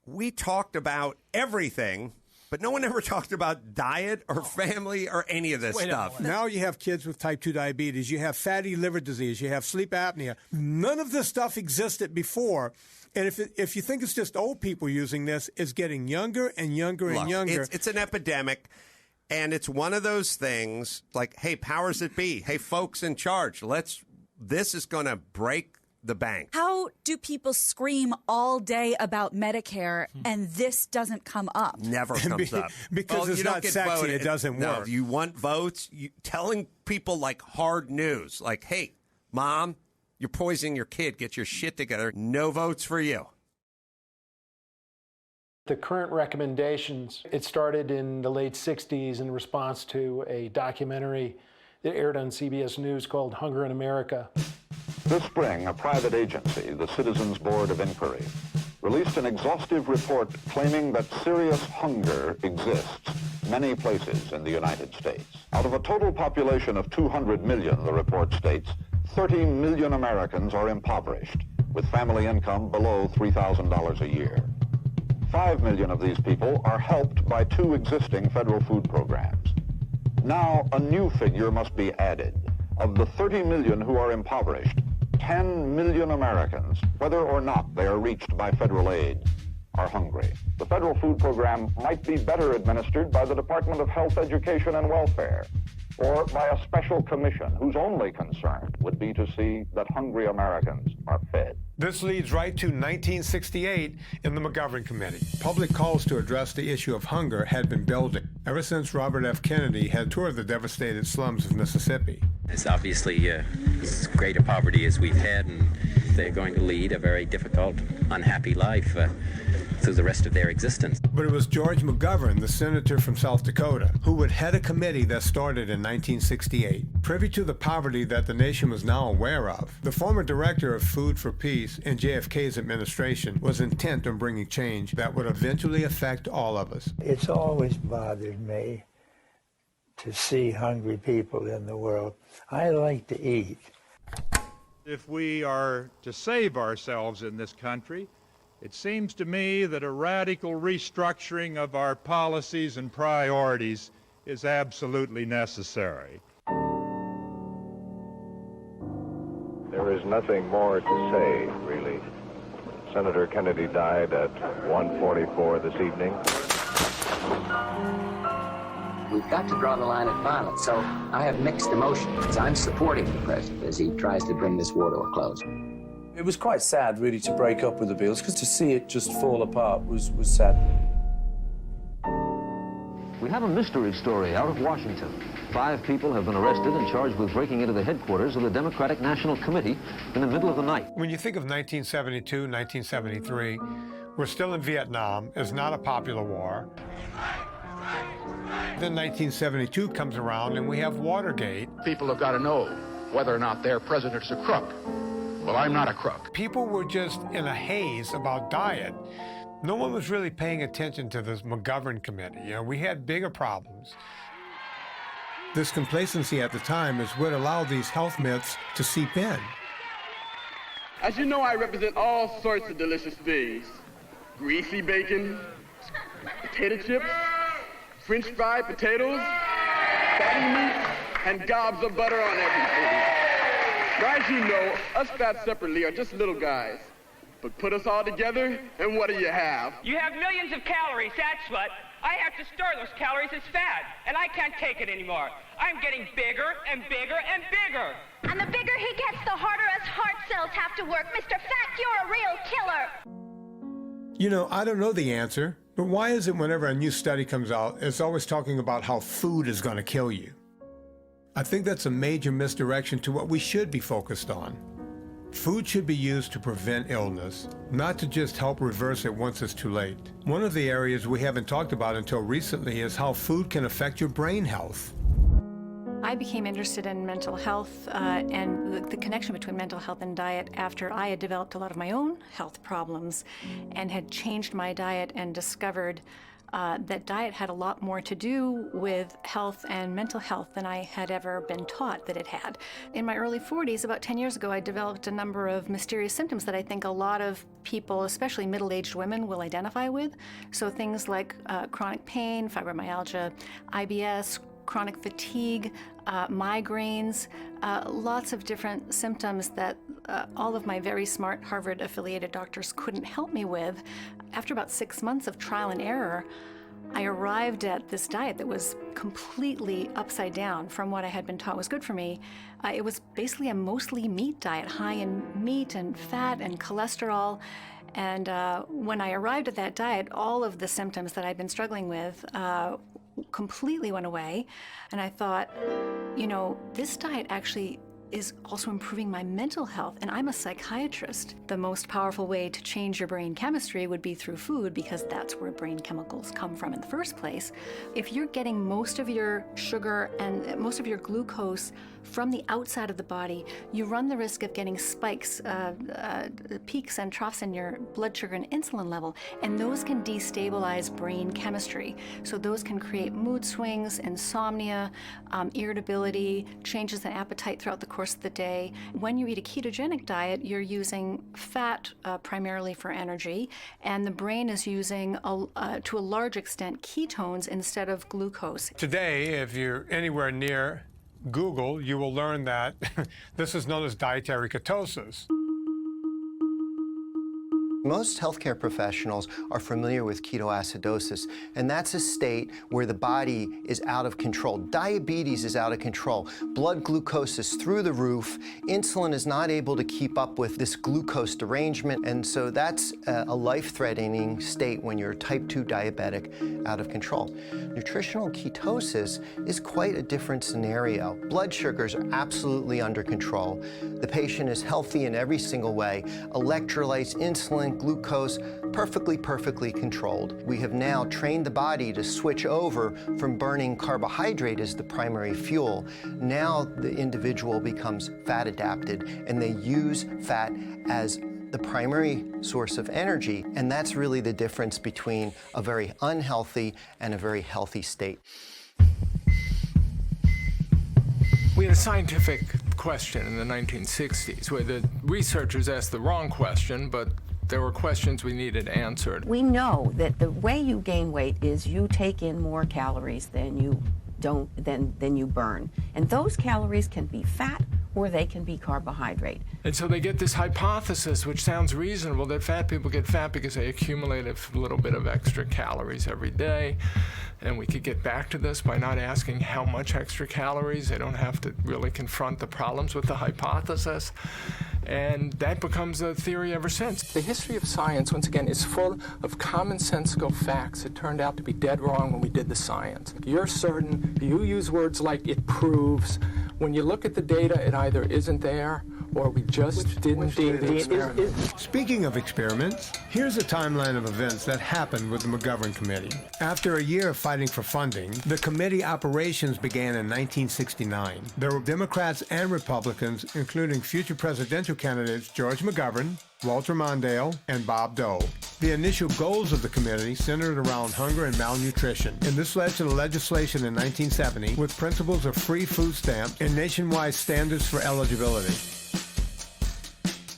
We talked about everything, but no one ever talked about diet or family or any of this stuff.
Now you have kids with type 2 diabetes. You have fatty liver disease. You have sleep apnea. None of this stuff existed before. And if you think it's just old people using this, it's getting younger and younger and younger.
It's an epidemic, and it's one of those things like, hey, powers that be, hey, folks in charge, this is going to break the bank.
How do people scream all day about Medicare and this doesn't come up?
Never comes up.
Because it's not sexy, voted. It doesn't work.
No, you want votes? Telling people like hard news, like, hey, Mom, you're poisoning your kid. Get your shit together. No votes for you.
The current recommendations, it started in the late 60s in response to a documentary that aired on CBS News called Hunger in America.
This spring, a private agency, the Citizens Board of Inquiry, released an exhaustive report claiming that serious hunger exists many places in the United States. Out of a total population of 200 million, the report states, 30 million Americans are impoverished, with family income below $3,000 a year. 5 million of these people are helped by 2 existing federal food programs. Now, a new figure must be added. Of the 30 million who are impoverished, 10 million Americans, whether or not they are reached by federal aid, are hungry. The federal food program might be better administered by the Department of Health, Education, and Welfare, or by a special commission whose only concern would be to see that hungry Americans are fed.
This leads right to 1968 in the McGovern Committee. Public calls to address the issue of hunger had been building ever since Robert F. Kennedy had toured the devastated slums of Mississippi.
It's obviously as great a poverty as we've had, and they're going to lead a very difficult, unhappy life through the rest of their existence.
But it was George McGovern, the senator from South Dakota, who would head a committee that started in 1968. Privy to the poverty that the nation was now aware of, the former director of Food for Peace in JFK's administration was intent on bringing change that would eventually affect all of us.
It's always bothered me to see hungry people in the world. I like to eat.
If we are to save ourselves in this country, it seems to me that a radical restructuring of our policies and priorities is absolutely necessary.
There is nothing more to say, really. Senator Kennedy died at 1:44 this evening.
We've got to draw the line at violence, so I have mixed emotions. I'm supporting the president as he tries to bring this war to a close.
It was quite sad, really, to break up with the Beatles, because to see it just fall apart was sad.
We have a mystery story out of Washington. 5 people have been arrested and charged with breaking into the headquarters of the Democratic National Committee in the middle of the night.
When you think of 1972, 1973, we're still in Vietnam. It's not a popular war. Then 1972 comes around and we have Watergate.
People have got to know whether or not their president's a crook. Well, I'm not a crook.
People were just in a haze about diet. No one was really paying attention to this McGovern committee. You know, we had bigger problems. This complacency at the time is what allowed these health myths to seep in.
As you know, I represent all sorts of delicious things. Greasy bacon, potato chips, French fried potatoes, fatty meat, and gobs of butter on everything. As you know, us fat separately are just little guys. But put us all together, and what do you have?
You have millions of calories, that's what. I have to store those calories as fat, and I can't take it anymore. I'm getting bigger and bigger and bigger.
And the bigger he gets, the harder us heart cells have to work. Mr. Fat, you're a real killer.
You know, I don't know the answer, but why is it whenever a new study comes out, it's always talking about how food is going to kill you? I think that's a major misdirection to what we should be focused on. Food should be used to prevent illness, not to just help reverse it once it's too late. One of the areas we haven't talked about until recently is how food can affect your brain health.
I became interested in mental health and the connection between mental health and diet after I had developed a lot of my own health problems and had changed my diet and discovered that diet had a lot more to do with health and mental health than I had ever been taught that it had. In my early 40s, about 10 years ago, I developed a number of mysterious symptoms that I think a lot of people, especially middle-aged women, will identify with. So things like chronic pain, fibromyalgia, IBS, chronic fatigue, migraines, lots of different symptoms that all of my very smart Harvard-affiliated doctors couldn't help me with. After about 6 months of trial and error, I arrived at this diet that was completely upside down from what I had been taught was good for me. It was basically a mostly meat diet, high in meat and fat and cholesterol. And when I arrived at that diet, all of the symptoms that I'd been struggling with completely went away. And I thought, you know, this diet actually is also improving my mental health, and I'm a psychiatrist. The most powerful way to change your brain chemistry would be through food, because that's where brain chemicals come from in the first place. If you're getting most of your sugar and most of your glucose from the outside of the body, you run the risk of getting spikes, peaks and troughs in your blood sugar and insulin level, and those can destabilize brain chemistry. So those can create mood swings, insomnia, irritability, changes in appetite throughout the course of the day. When you eat a ketogenic diet, you're using fat primarily for energy, and the brain is using, to a large extent, ketones instead of glucose.
Today, if you're anywhere near Google, you will learn that this is known as dietary ketosis.
Most healthcare professionals are familiar with ketoacidosis, and that's a state where the body is out of control. Diabetes is out of control. Blood glucose is through the roof. Insulin is not able to keep up with this glucose derangement, and so that's a life-threatening state when you're type 2 diabetic out of control. Nutritional ketosis is quite a different scenario. Blood sugars are absolutely under control. The patient is healthy in every single way. Electrolytes, insulin, glucose, perfectly controlled. We have now trained the body to switch over from burning carbohydrate as the primary fuel. Now the individual becomes fat adapted, and they use fat as the primary source of energy, and that's really the difference between a very unhealthy and a very healthy state.
We had a scientific question in the 1960s where the researchers asked the wrong question, but there were questions we needed answered.
We know that the way you gain weight is you take in more calories than you burn. And those calories can be fat or they can be carbohydrate.
And so they get this hypothesis, which sounds reasonable, that fat people get fat because they accumulate a little bit of extra calories every day. And we could get back to this by not asking how much extra calories. They don't have to really confront the problems with the hypothesis. And that becomes a theory ever since. The history of science, once again, is full of commonsensical facts that turned out to be dead wrong when we did the science. You're certain, you use words like "it proves." When you look at the data, it either isn't there or we just didn't do the experiment.
Speaking of experiments, here's a timeline of events that happened with the McGovern Committee. After a year of fighting for funding, the committee operations began in 1969. There were Democrats and Republicans, including future presidential candidates George McGovern, Walter Mondale, and Bob Dole. The initial goals of the committee centered around hunger and malnutrition, and this led to the legislation in 1970 with principles of free food stamp and nationwide standards for eligibility.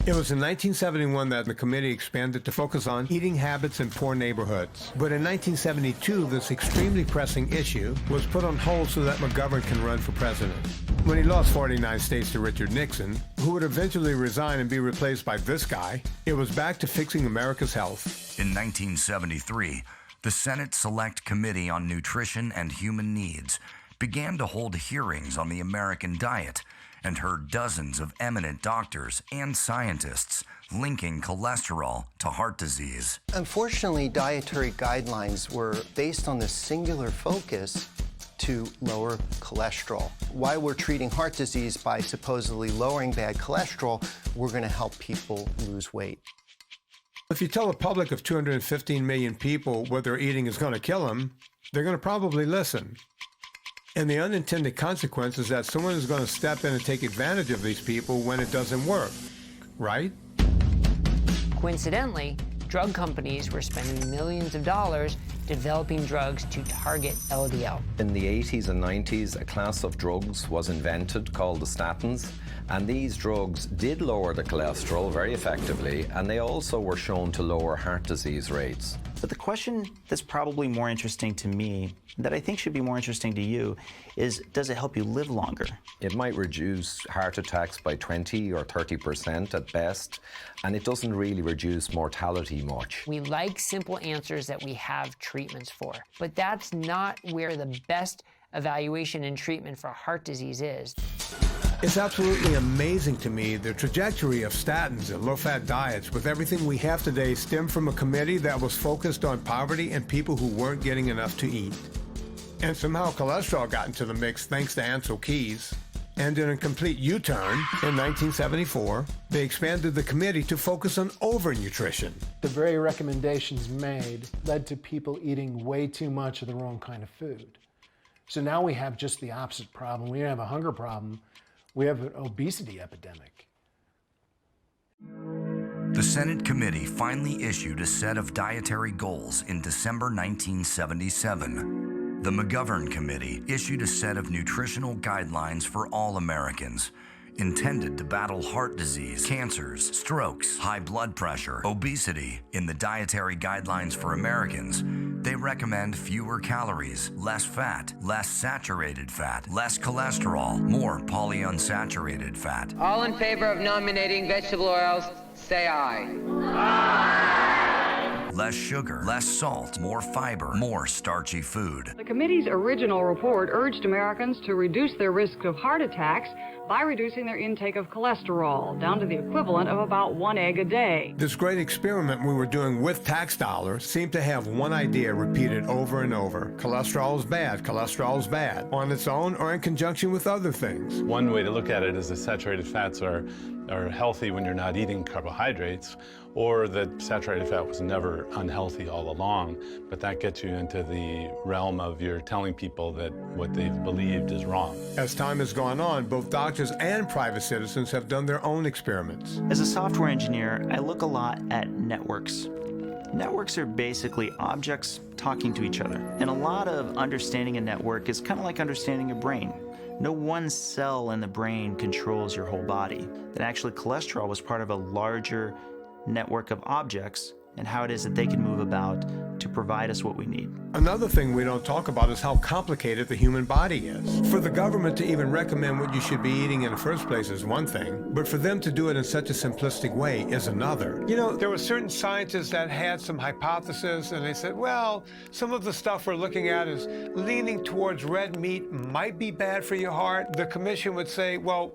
It was in 1971 that the committee expanded to focus on eating habits in poor neighborhoods. But in 1972, this extremely pressing issue was put on hold so that McGovern can run for president. When he lost 49 states to Richard Nixon, who would eventually resign and be replaced by this guy, it was back to fixing America's health.
In 1973, the Senate Select Committee on Nutrition and Human Needs began to hold hearings on the American diet and heard dozens of eminent doctors and scientists linking cholesterol to heart disease.
Unfortunately, dietary guidelines were based on the singular focus to lower cholesterol. While we're treating heart disease by supposedly lowering bad cholesterol, we're going to help people lose weight.
If you tell a public of 215 million people what they're eating is going to kill them, they're going to probably listen. And the unintended consequence is that someone is going to step in and take advantage of these people when it doesn't work, right?
Coincidentally, drug companies were spending millions of dollars developing drugs to target LDL.
In the 80s and 90s, a class of drugs was invented called the statins, and these drugs did lower the cholesterol very effectively, and they also were shown to lower heart disease rates.
But the question that's probably more interesting to me, that I think should be more interesting to you, is does it help you live longer?
It might reduce heart attacks by 20 or 30% at best, and it doesn't really reduce mortality much.
We like simple answers that we have treatments for, but that's not where the best evaluation and treatment for heart disease is.
It's absolutely amazing to me the trajectory of statins and low-fat diets with everything we have today stemmed from a committee that was focused on poverty and people who weren't getting enough to eat. And somehow cholesterol got into the mix thanks to Ancel Keys. And in a complete U-turn, in 1974, they expanded the committee to focus on overnutrition.
The very recommendations made led to people eating way too much of the wrong kind of food. So now we have just the opposite problem. We don't have a hunger problem, we have an obesity epidemic.
The Senate committee finally issued a set of dietary goals in December 1977. The McGovern Committee issued a set of nutritional guidelines for all Americans, intended to battle heart disease, cancers, strokes, high blood pressure, obesity. In the dietary guidelines for Americans, they recommend fewer calories, less fat, less saturated fat, less cholesterol, more polyunsaturated fat.
All in favor of nominating vegetable oils, say aye.
Less sugar, less salt, more fiber, more starchy food.
The committee's original report urged Americans to reduce their risk of heart attacks by reducing their intake of cholesterol down to the equivalent of about 1 egg a day.
This great experiment we were doing with tax dollars seemed to have one idea repeated over and over. Cholesterol is bad, cholesterol is bad, on its own or in conjunction with other things.
One way to look at it is that saturated fats are healthy when you're not eating carbohydrates, or that saturated fat was never unhealthy all along, but that gets you into the realm of you're telling people that what they've believed is wrong.
As time has gone on, both doctors and private citizens have done their own experiments.
As a software engineer, I look a lot at networks. Networks are basically objects talking to each other, and a lot of understanding a network is kind of like understanding a brain. No one cell in the brain controls your whole body. That actually cholesterol was part of a larger network of objects and how it is that they can move about to provide us what we need.
Another thing we don't talk about is how complicated the human body is. For the government to even recommend what you should be eating in the first place is one thing, but for them to do it in such a simplistic way is another. You know, there were certain scientists that had some hypotheses, and they said, well, some of the stuff we're looking at is leaning towards red meat might be bad for your heart. The commission would say, well,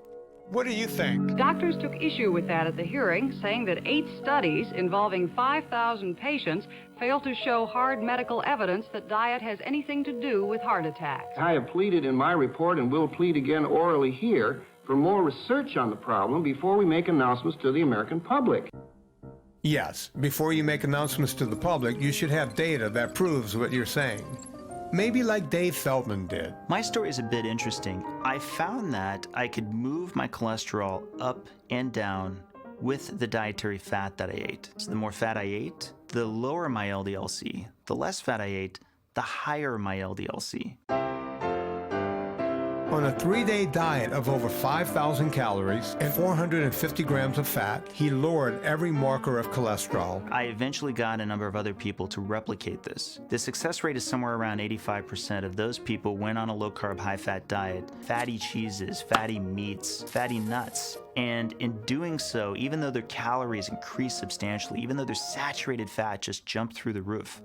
what do you think?
Doctors took issue with that at the hearing, saying that 8 studies involving 5,000 patients failed to show hard medical evidence that diet has anything to do with heart attacks.
I have pleaded in my report and will plead again orally here for more research on the problem before we make announcements to the American public.
Yes, before you make announcements to the public, you should have data that proves what you're saying. Maybe like Dave Feldman did.
My story is a bit interesting. I found that I could move my cholesterol up and down with the dietary fat that I ate. So the more fat I ate, the lower my LDL-C. The less fat I ate, the higher my LDL-C.
On a 3-day diet of over 5,000 calories and 450 grams of fat, he lowered every marker of cholesterol.
I eventually got a number of other people to replicate this. The success rate is somewhere around 85% of those people went on a low-carb, high-fat diet, fatty cheeses, fatty meats, fatty nuts. And in doing so, even though their calories increased substantially, even though their saturated fat just jumped through the roof,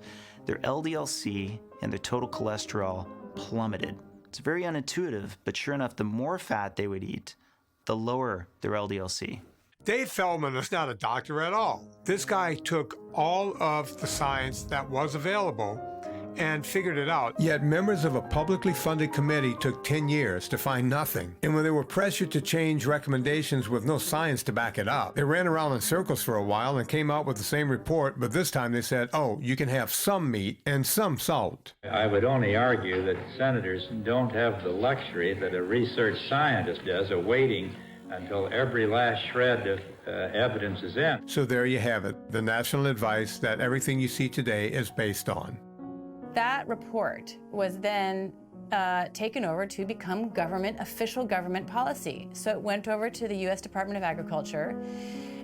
their LDL-C and their total cholesterol plummeted. It's very unintuitive, but sure enough, the more fat they would eat, the lower their LDL-C.
Dave Feldman is not a doctor at all. This guy took all of the science that was available and figured it out. Yet members of a publicly funded committee took 10 years to find nothing. And when they were pressured to change recommendations with no science to back it up, they ran around in circles for a while and came out with the same report, but this time they said, oh, you can have some meat and some salt.
I would only argue that senators don't have the luxury that a research scientist does of waiting until every last shred of evidence is in.
So there you have it, the national advice that everything you see today is based on.
That report was then taken over to become official government policy. So it went over to the U.S. Department of Agriculture,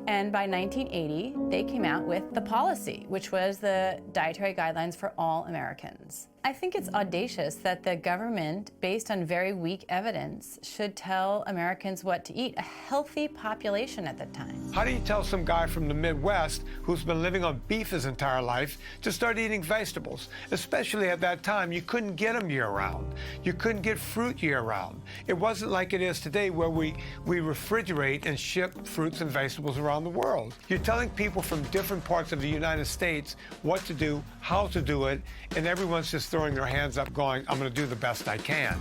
and by 1980, they came out with the policy, which was the dietary guidelines for all Americans. I think it's audacious that the government, based on very weak evidence, should tell Americans what to eat, a healthy population at the time.
How do you tell some guy from the Midwest who's been living on beef his entire life to start eating vegetables? Especially at that time, you couldn't get them year-round. You couldn't get fruit year-round. It wasn't like it is today where we refrigerate and ship fruits and vegetables around the world. You're telling people from different parts of the United States what to do, how to do it, and everyone's just throwing their hands up going, I'm going to do the best I can.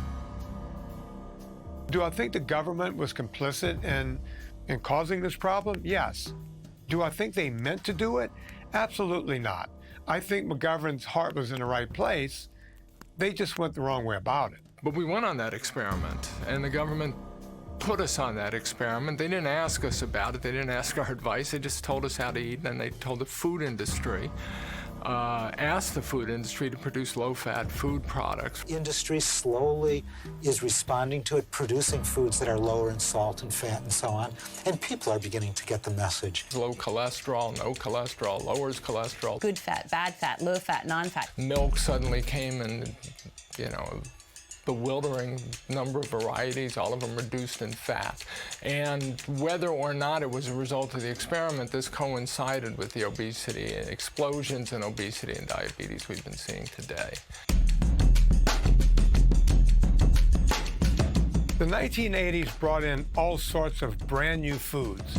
Do I think the government was complicit in causing this problem? Yes. Do I think they meant to do it? Absolutely not. I think McGovern's heart was in the right place. They just went the wrong way about it.
But we went on that experiment, and the government put us on that experiment. They didn't ask us about it. They didn't ask our advice. They just told us how to eat, and they told the food industry, asked the food industry to produce low-fat food products.
Industry slowly is responding to it, producing foods that are lower in salt and fat and so on, and people are beginning to get the message.
Low cholesterol, no cholesterol, lowers cholesterol.
Good fat, bad fat, low fat, non-fat.
Milk suddenly came in, bewildering number of varieties, all of them reduced in fat. And whether or not it was a result of the experiment, this coincided with the obesity, explosions in obesity and diabetes we've been seeing today.
The 1980s brought in all sorts of brand new foods.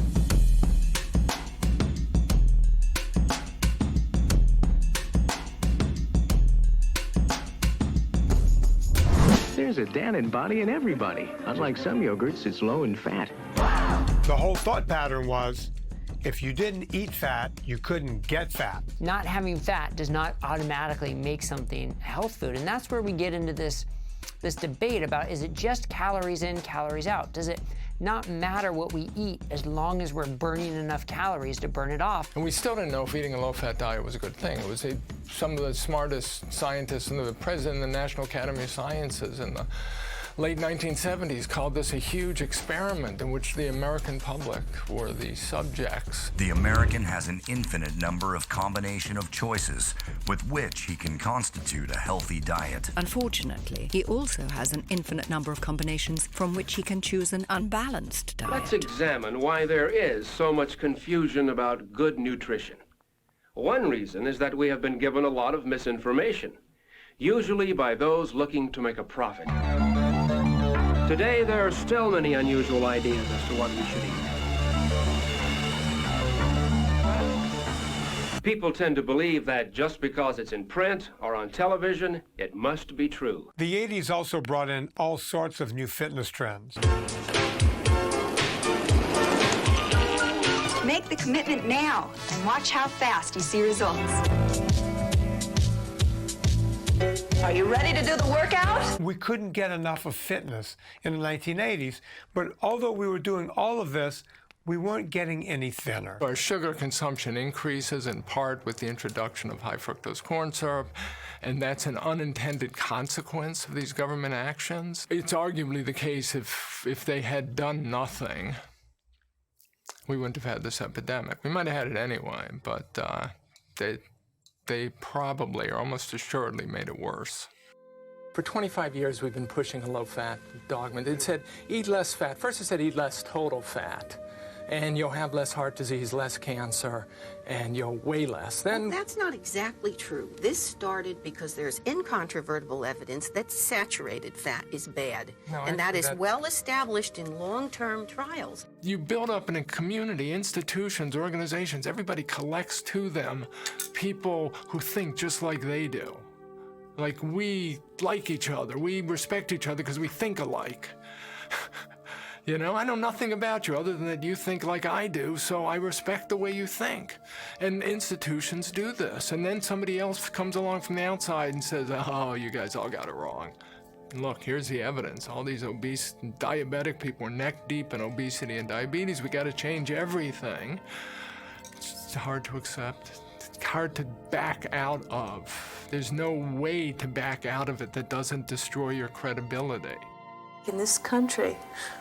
There's a Dannon body in everybody. Unlike some yogurts, it's low in fat.
The whole thought pattern was, if you didn't eat fat, you couldn't get fat.
Not having fat does not automatically make something a health food, and that's where we get into this debate about, is it just calories in, calories out? Does it not matter what we eat as long as we're burning enough calories to burn it off?
And we still didn't know if eating a low-fat diet was a good thing. It was some of the smartest scientists and the president of the National Academy of Sciences in the late 1970s called this a huge experiment in which the American public were the subjects.
The American has an infinite number of combination of choices with which he can constitute a healthy diet.
Unfortunately, he also has an infinite number of combinations from which he can choose an unbalanced diet.
Let's examine why there is so much confusion about good nutrition. One reason is that we have been given a lot of misinformation, usually by those looking to make a profit. Today, there are still many unusual ideas as to what we should eat. People tend to believe that just because it's in print or on television, it must be true.
The 80s also brought in all sorts of new fitness trends.
Make the commitment now and watch how fast you see results. Are you ready to do the workout?
We couldn't get enough of fitness in the 1980s, but although we were doing all of this, we weren't getting any thinner.
Our sugar consumption increases in part with the introduction of high fructose corn syrup, and that's an unintended consequence of these government actions. It's arguably the case if they had done nothing, we wouldn't have had this epidemic. We might have had it anyway, but they probably or almost assuredly made it worse. For 25 years, we've been pushing a low-fat dogma. It said, eat less fat. First it said, eat less total fat, and you'll have less heart disease, less cancer, and you'll weigh less. Then
that's not exactly true. This started because there's incontrovertible evidence that saturated fat is bad, and that is well established in long-term trials.
You build up in a community, institutions, organizations, everybody collects to them people who think just like they do. Like, we like each other, we respect each other because we think alike. You know, I know nothing about you other than that you think like I do, so I respect the way you think. And institutions do this. And then somebody else comes along from the outside and says, oh, you guys all got it wrong. And look, here's the evidence. All these obese, diabetic people are neck deep in obesity and diabetes. We got to change everything. It's hard to accept. It's hard to back out of. There's no way to back out of it that doesn't destroy your credibility.
In this country,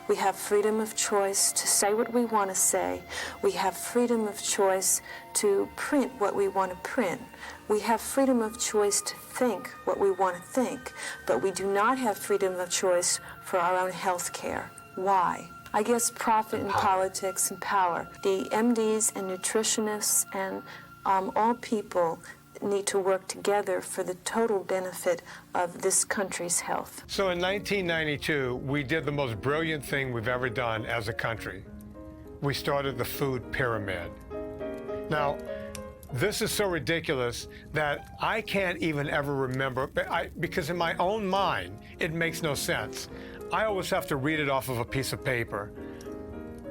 we have freedom of choice to say what we want to say. We have freedom of choice to print what we want to print. We have freedom of choice to think what we want to think, but we do not have freedom of choice for our own health care. Why? I guess profit and politics and power. The MDs and nutritionists and all people need to work together for the total benefit of this country's health.
So in 1992, we did the most brilliant thing we've ever done as a country. We started the food pyramid. Now, this is so ridiculous that I can't even ever remember, because in my own mind, it makes no sense. I always have to read it off of a piece of paper.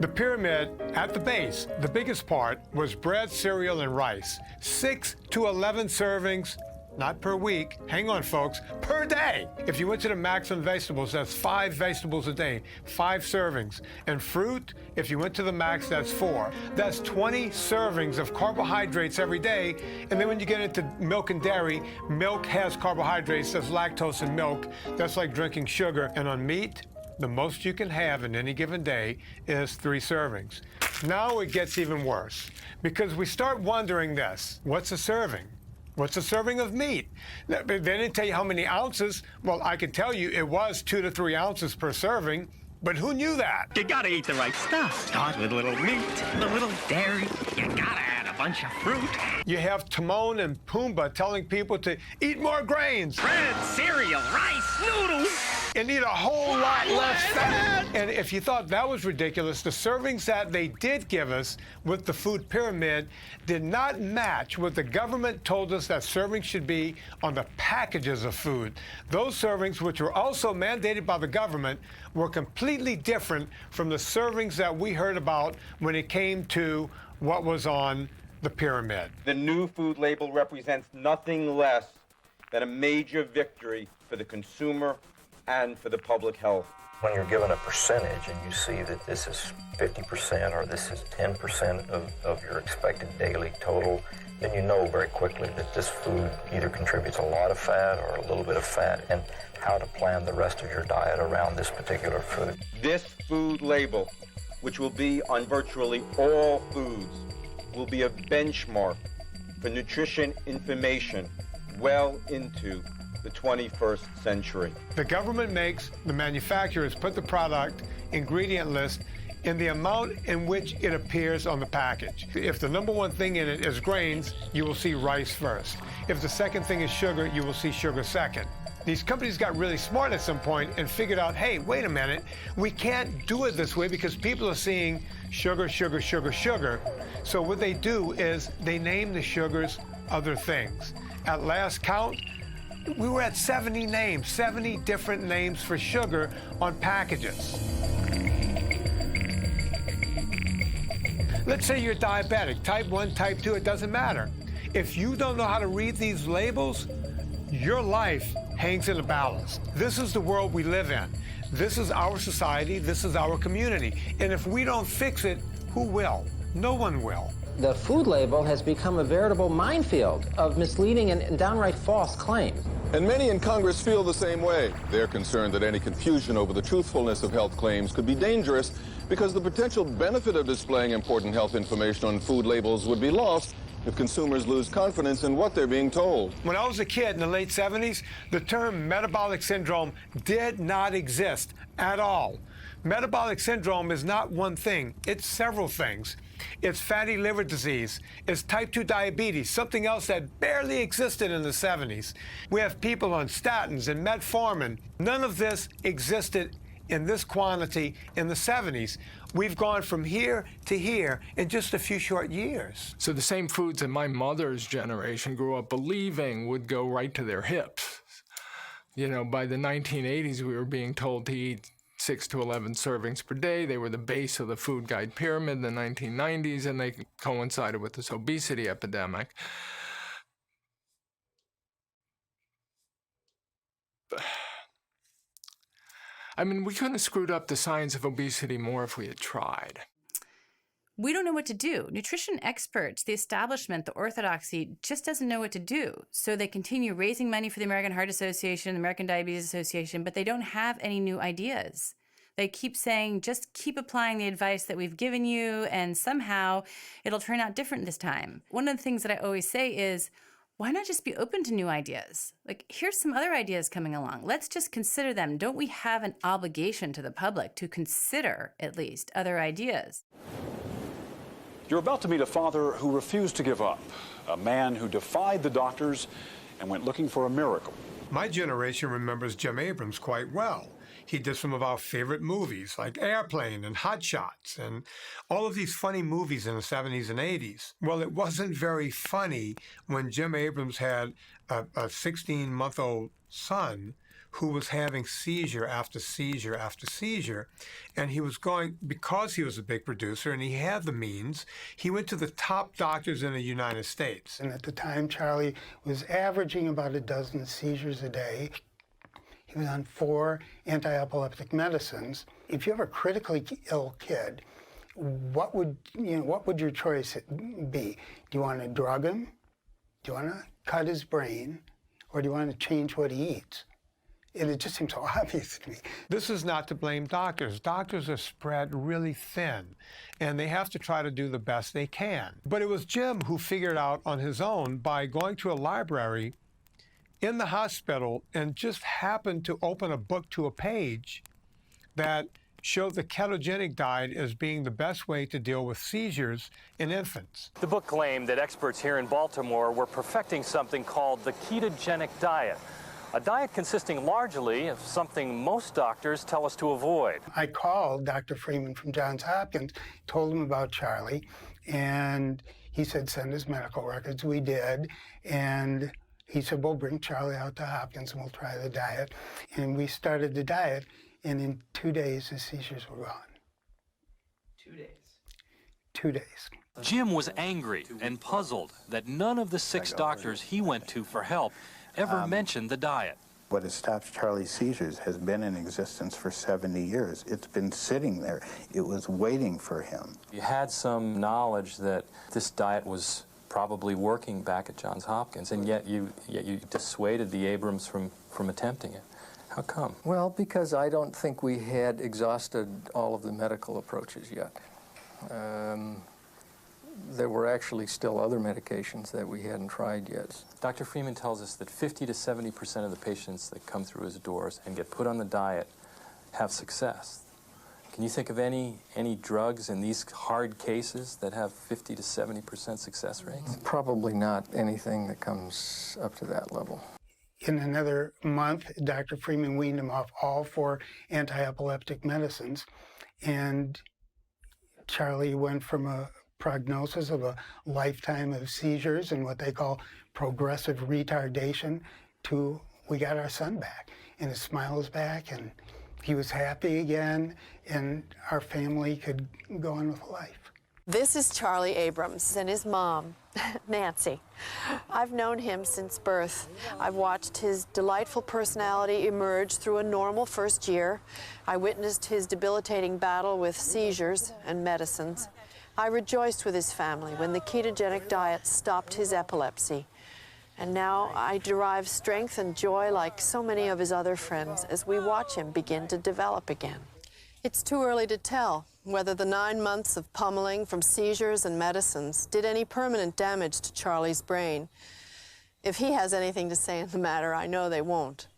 The pyramid, at the base, the biggest part, was bread, cereal, and rice. 6 to 11 servings, not per week, hang on folks, per day. If you went to the maximum vegetables, that's 5 vegetables a day, 5 servings. And fruit, if you went to the max, that's 4. That's 20 servings of carbohydrates every day. And then when you get into milk and dairy, milk has carbohydrates, there's lactose in milk. That's like drinking sugar. And on meat, the most you can have in any given day is 3 servings. Now it gets even worse because we start wondering this, what's a serving? What's a serving of meat? They didn't tell you how many ounces. Well, I can tell you it was 2 to 3 ounces per serving, but who knew that?
You gotta eat the right stuff. Start with a little meat, a little dairy. You gotta add a bunch of fruit.
You have Timon and Pumbaa telling people to eat more grains.
Bread, cereal, rice, noodles.
And eat a whole lot less fat. And if you thought that was ridiculous, the servings that they did give us with the food pyramid did not match what the government told us that servings should be on the packages of food. Those servings, which were also mandated by the government, were completely different from the servings that we heard about when it came to what was on the pyramid.
The new food label represents nothing less than a major victory for the consumer and for the public health.
When you're given a percentage and you see that this is 50% or this is 10% of your expected daily total, then you know very quickly that this food either contributes a lot of fat or a little bit of fat, and how to plan the rest of your diet around this particular food.
This food label, which will be on virtually all foods, will be a benchmark for nutrition information well into the 21st century.
The government makes the manufacturers put the product ingredient list in the amount in which it appears on the package. If the number one thing in it is grains, you will see rice first. If the second thing is sugar, you will see sugar second. These companies got really smart at some point and figured out, hey, wait a minute, we can't do it this way because people are seeing sugar, sugar, sugar, sugar. So what they do is they name the sugars other things. At last count, we were at 70 names, 70 different names for sugar on packages. Let's say you're diabetic, type 1, type 2, it doesn't matter. If you don't know how to read these labels, your life hangs in a balance. This is the world we live in. This is our society, this is our community. And if we don't fix it, who will? No one will.
The food label has become a veritable minefield of misleading and downright false claims.
And many in Congress feel the same way. They're concerned that any confusion over the truthfulness of health claims could be dangerous because the potential benefit of displaying important health information on food labels would be lost if consumers lose confidence in what they're being told.
When I was a kid in the late 70s, the term metabolic syndrome did not exist at all. Metabolic syndrome is not one thing, it's several things. It's fatty liver disease, it's type 2 diabetes, something else that barely existed in the 70s. We have people on statins and metformin. None of this existed in this quantity in the 70s. We've gone from here to here in just a few short years.
So the same foods that my mother's generation grew up believing would go right to their hips. You know, by the 1980s, we were being told to eat 6 to 11 servings per day. They were the base of the food guide pyramid in the 1990s, and they coincided with this obesity epidemic. I mean, we couldn't have screwed up the science of obesity more if we had tried.
We don't know what to do. Nutrition experts, the establishment, the orthodoxy just doesn't know what to do. So they continue raising money for the American Heart Association, the American Diabetes Association, but they don't have any new ideas. They keep saying, just keep applying the advice that we've given you, and somehow it'll turn out different this time. One of the things that I always say is, why not just be open to new ideas? Like, here's some other ideas coming along. Let's just consider them. Don't we have an obligation to the public to consider, at least, other ideas?
You're about to meet a father who refused to give up, a man who defied the doctors and went looking for a miracle.
My generation remembers Jim Abrams quite well. He did some of our favorite movies like Airplane and Hot Shots and all of these funny movies in the 70s and 80s. Well, it wasn't very funny when Jim Abrams had a 16-month-old son who was having seizure after seizure after seizure. And he was going, because he was a big producer and he had the means, he went to the top doctors in the United States.
And at the time, Charlie was averaging about a dozen seizures a day. He was on 4 anti-epileptic medicines. If you have a critically ill kid, what would your choice be? Do you want to drug him? Do you want to cut his brain? Or do you want to change what he eats? And it just seems so obvious to me.
This is not to blame doctors. Doctors are spread really thin, and they have to try to do the best they can. But it was Jim who figured out on his own by going to a library in the hospital and just happened to open a book to a page that showed the ketogenic diet as being the best way to deal with seizures in infants.
The book claimed that experts here in Baltimore were perfecting something called the ketogenic diet, a diet consisting largely of something most doctors tell us to avoid.
I called Dr. Freeman from Johns Hopkins, told him about Charlie, and he said, send his medical records. We did, and he said, well, bring Charlie out to Hopkins and we'll try the diet. And we started the diet, and in 2 days, his seizures were gone.
2 days?
2 days.
Jim was angry and puzzled that none of the 6 doctors he went to for help ever mentioned the diet.
What has stopped Charlie's seizures has been in existence for 70 years. It's been sitting there. It was waiting for him.
You had some knowledge that this diet was probably working back at Johns Hopkins, and yet you dissuaded the Abrams from attempting it. How come?
Well, because I don't think we had exhausted all of the medical approaches yet. There were actually still other medications that we hadn't tried yet.
Dr. Freeman tells us that 50 to 70% of the patients that come through his doors and get put on the diet have success. Can you think of any drugs in these hard cases that have 50 to 70% success rates?
Probably not anything that comes up to that level.
In another month, Dr. Freeman weaned him off all 4 anti-epileptic medicines, and Charlie went from a prognosis of a lifetime of seizures and what they call progressive retardation to we got our son back, and his smile was back, and he was happy again, and our family could go on with life.
This is Charlie Abrams and his mom, Nancy. I've known him since birth. I've watched his delightful personality emerge through a normal first year. I witnessed his debilitating battle with seizures and medicines. I rejoiced with his family when the ketogenic diet stopped his epilepsy. And now I derive strength and joy like so many of his other friends as we watch him begin to develop again. It's too early to tell whether the 9 months of pummeling from seizures and medicines did any permanent damage to Charlie's brain. If he has anything to say in the matter, I know they won't.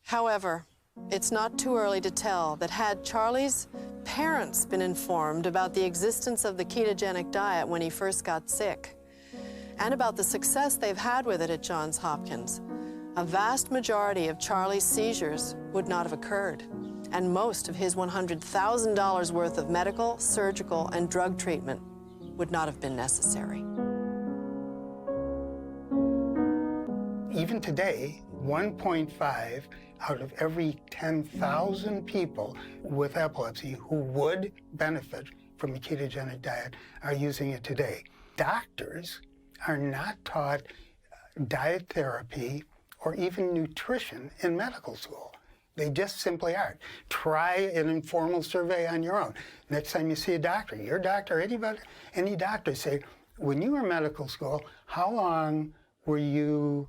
However, it's not too early to tell that had Charlie's parents been informed about the existence of the ketogenic diet when he first got sick, and about the success they've had with it at Johns Hopkins, a vast majority of Charlie's seizures would not have occurred, and most of his $100,000 worth of medical, surgical, and drug treatment would not have been necessary.
Even today, 1.5 out of every 10,000 people with epilepsy who would benefit from a ketogenic diet are using it today. Doctors are not taught diet therapy or even nutrition in medical school. They just simply aren't. Try an informal survey on your own. Next time you see a doctor, your doctor, anybody, any doctor, say, when you were in medical school, how long were you,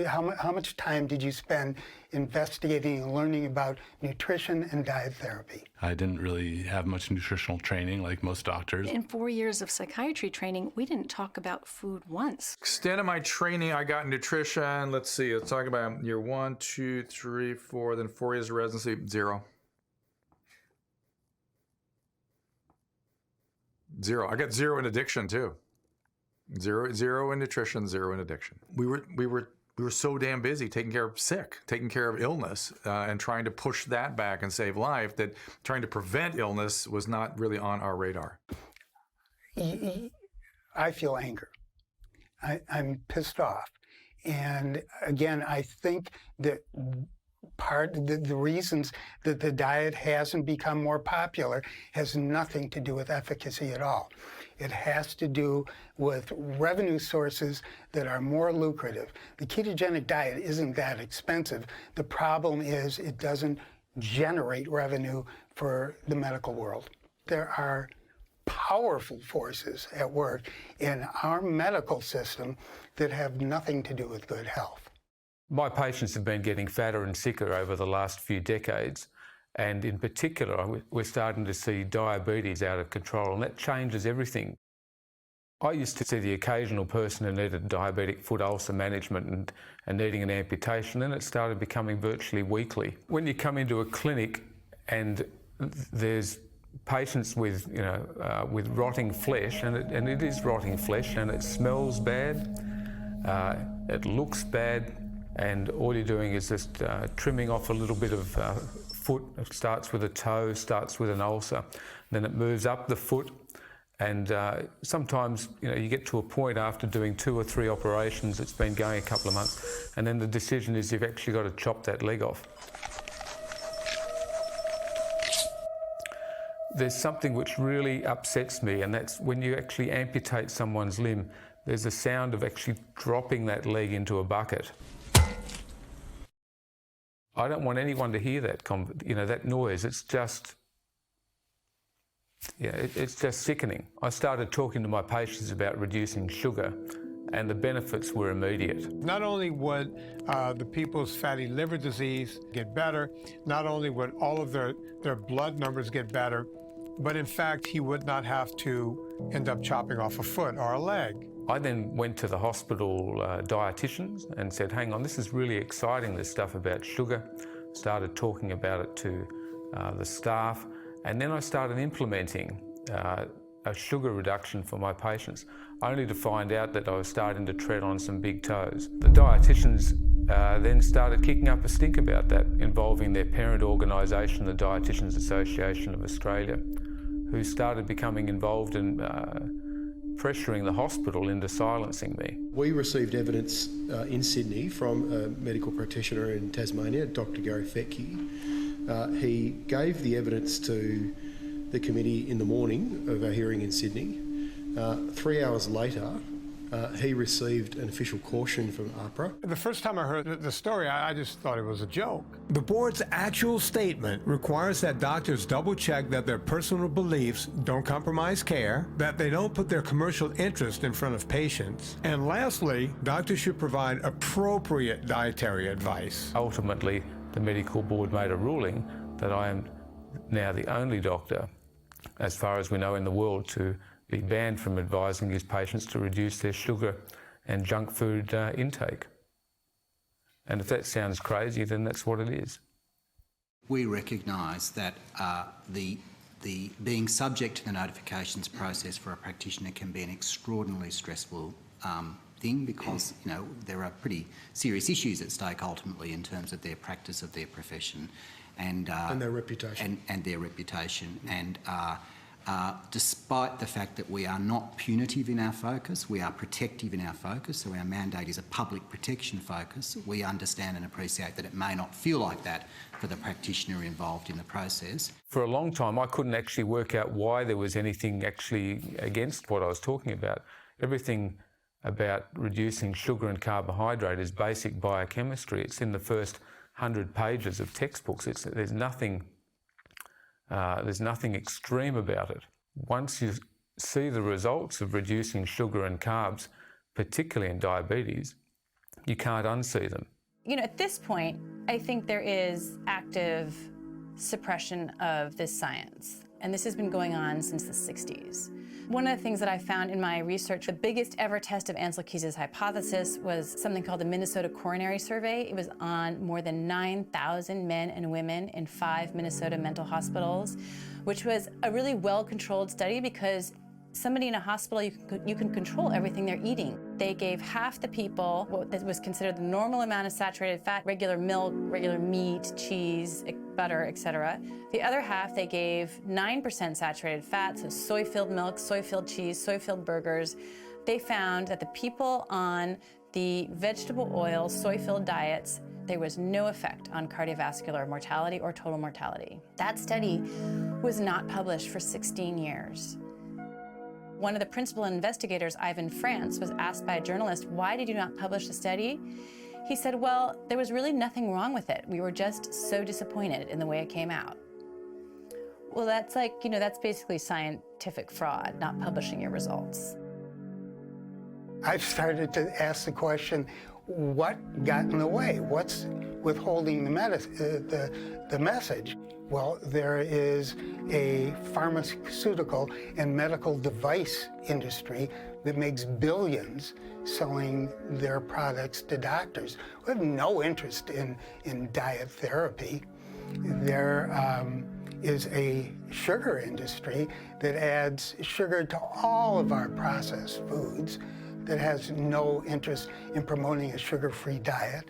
how much time did you spend investigating and learning about nutrition and diet therapy?
I didn't really have much nutritional training like most doctors.
In 4 years of psychiatry training, we didn't talk about food once.
Extent of my training, I got nutrition. Let's see, let's talk about year 1, 2, 3, 4, then 4 years of residency, 0. 0. I got 0 in addiction too. 0 in nutrition, 0 in addiction. We were so damn busy taking care of illness, and trying to push that back and save life that trying to prevent illness was not really on our radar.
I feel anger. I'm pissed off. And again, I think that the reasons that the diet hasn't become more popular has nothing to do with efficacy at all. It has to do with revenue sources that are more lucrative. The ketogenic diet isn't that expensive. The problem is it doesn't generate revenue for the medical world. There are powerful forces at work in our medical system that have nothing to do with good health.
My patients have been getting fatter and sicker over the last few decades, and in particular, we're starting to see diabetes out of control, and that changes everything. I used to see the occasional person who needed diabetic foot ulcer management and needing an amputation, and it started becoming virtually weekly. When you come into a clinic and there's patients with, with rotting flesh, and it is rotting flesh, and it smells bad, it looks bad, and all you're doing is just trimming off a little bit of foot. It starts with a toe, starts with an ulcer, then it moves up the foot, and sometimes you get to a point after doing 2 or 3 operations, it's been going a couple of months, and then the decision is you've actually got to chop that leg off. There's something which really upsets me, and that's when you actually amputate someone's limb, there's a sound of actually dropping that leg into a bucket. I don't want anyone to hear that, that noise. It's just, it's just sickening. I started talking to my patients about reducing sugar, and the benefits were immediate.
Not only would the people's fatty liver disease get better, not only would all of their blood numbers get better, but in fact, he would not have to end up chopping off a foot or a leg.
I then went to the hospital dietitians and said, hang on, this is really exciting, this stuff about sugar. Started talking about it to the staff, and then I started implementing a sugar reduction for my patients, only to find out that I was starting to tread on some big toes. The dietitians then started kicking up a stink about that, involving their parent organisation, the Dietitians Association of Australia, who started becoming involved in pressuring the hospital into silencing me.
We received evidence in Sydney from a medical practitioner in Tasmania, Dr. Gary Fettke. He gave the evidence to the committee in the morning of our hearing in Sydney. 3 hours later, he received an official caution from AHPRA.
The first time I heard the story, I just thought it was a joke. The board's actual statement requires that doctors double-check that their personal beliefs don't compromise care, that they don't put their commercial interest in front of patients, and lastly, doctors should provide appropriate dietary advice.
Ultimately, the medical board made a ruling that I am now the only doctor, as far as we know in the world, to be banned from advising his patients to reduce their sugar and junk food intake. And if that sounds crazy, then that's what it is.
We recognise that the being subject to the notifications process for a practitioner can be an extraordinarily stressful thing, because there are pretty serious issues at stake ultimately in terms of their practice of their profession and
their reputation.
And their reputation. And despite the fact that we are not punitive in our focus, we are protective in our focus, so our mandate is a public protection focus, we understand and appreciate that it may not feel like that for the practitioner involved in the process.
For a long time, I couldn't actually work out why there was anything actually against what I was talking about. Everything about reducing sugar and carbohydrate is basic biochemistry. It's in the first 100 pages of textbooks. There's nothing extreme about it. Once you see the results of reducing sugar and carbs, particularly in diabetes, you can't unsee them.
At this point, I think there is active suppression of this science, and this has been going on since the 60s. One of the things that I found in my research, the biggest ever test of Ansel Keys' hypothesis was something called the Minnesota Coronary Survey. It was on more than 9,000 men and women in 5 Minnesota mental hospitals, which was a really well-controlled study because somebody in a hospital, you can control everything they're eating. They gave half the people what was considered the normal amount of saturated fat, regular milk, regular meat, cheese, butter, etc. The other half, they gave 9% saturated fat, so soy-filled milk, soy-filled cheese, soy-filled burgers. They found that the people on the vegetable oil, soy-filled diets there was no effect on cardiovascular mortality or total mortality. That study was not published for 16 years. One of the principal investigators, Ivan France, was asked by a journalist, "Why did you not publish the study?" He said, "Well, there was really nothing wrong with it. We were just so disappointed in the way it came out." Well, that's like, that's basically scientific fraud, not publishing your results.
I've started to ask the question, what got in the way? What's withholding the message? Well, there is a pharmaceutical and medical device industry that makes billions selling their products to doctors who have no interest in diet therapy. There is a sugar industry that adds sugar to all of our processed foods that has no interest in promoting a sugar-free diet.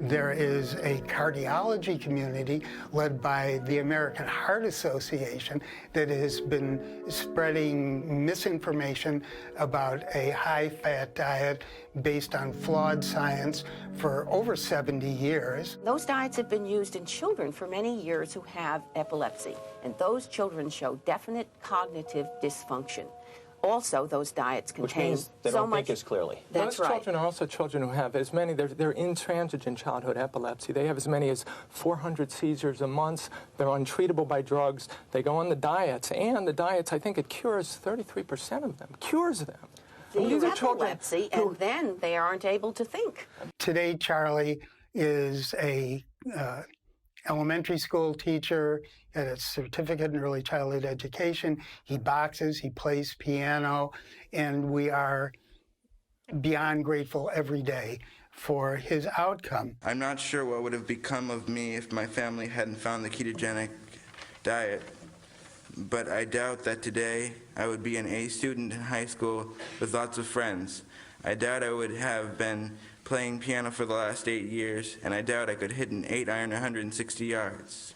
There is a cardiology community led by the American Heart Association that has been spreading misinformation about a high-fat diet based on flawed science for over 70 years.
Those diets have been used in children for many years who have epilepsy, and those children show definite cognitive dysfunction. Also, those diets contain
Which means they
so
don't
much.
think as clearly.
That's
Those
right.
children are also children who have as many, they're intransigent childhood epilepsy. They have as many as 400 seizures a month. They're untreatable by drugs. They go on the diets, and the diets, I think it cures 33% of them, cures them.
These are epilepsy, and then they aren't able to think.
Today, Charlie is a elementary school teacher at a certificate in early childhood education. He boxes, he plays piano, and we are beyond grateful every day for his outcome.
I'm not sure what would have become of me if my family hadn't found the ketogenic diet, but I doubt that today I would be an A student in high school with lots of friends. I doubt I would have been playing piano for the last 8 years, and I doubt I could hit an 8-iron 160 yards.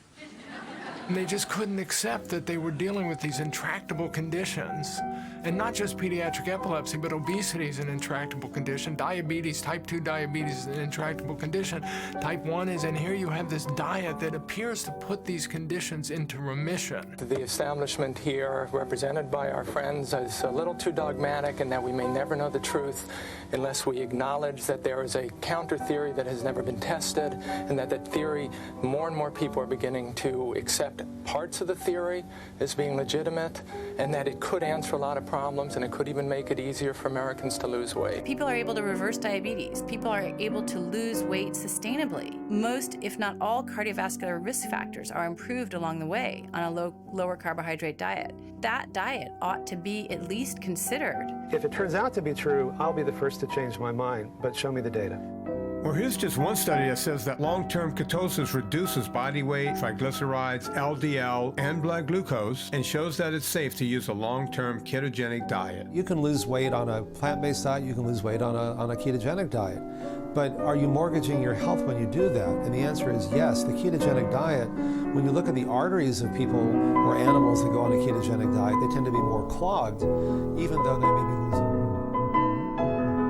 And they just couldn't accept that they were dealing with these intractable conditions. And not just pediatric epilepsy, but obesity is an intractable condition. Diabetes, type 2 diabetes is an intractable condition. Type 1 is, and here you have this diet that appears to put these conditions into remission.
The establishment here, represented by our friends, is a little too dogmatic and that we may never know the truth unless we acknowledge that there is a counter theory that has never been tested, and that theory, more and more people are beginning to accept parts of the theory as being legitimate, and that it could answer a lot of problems, and it could even make it easier for Americans to lose weight.
People are able to reverse diabetes. People are able to lose weight sustainably. Most, if not all, cardiovascular risk factors are improved along the way on a lower carbohydrate diet. That diet ought to be at least considered.
If it turns out to be true, I'll be the first to change my mind, but show me the data.
Well, here's just one study that says that long-term ketosis reduces body weight, triglycerides, LDL, and blood glucose, and shows that it's safe to use a long-term ketogenic diet.
You can lose weight on a plant-based diet, you can lose weight on a ketogenic diet. But are you mortgaging your health when you do that? And the answer is yes. The ketogenic diet, when you look at the arteries of people or animals that go on a ketogenic diet, they tend to be more clogged, even though they may be losing.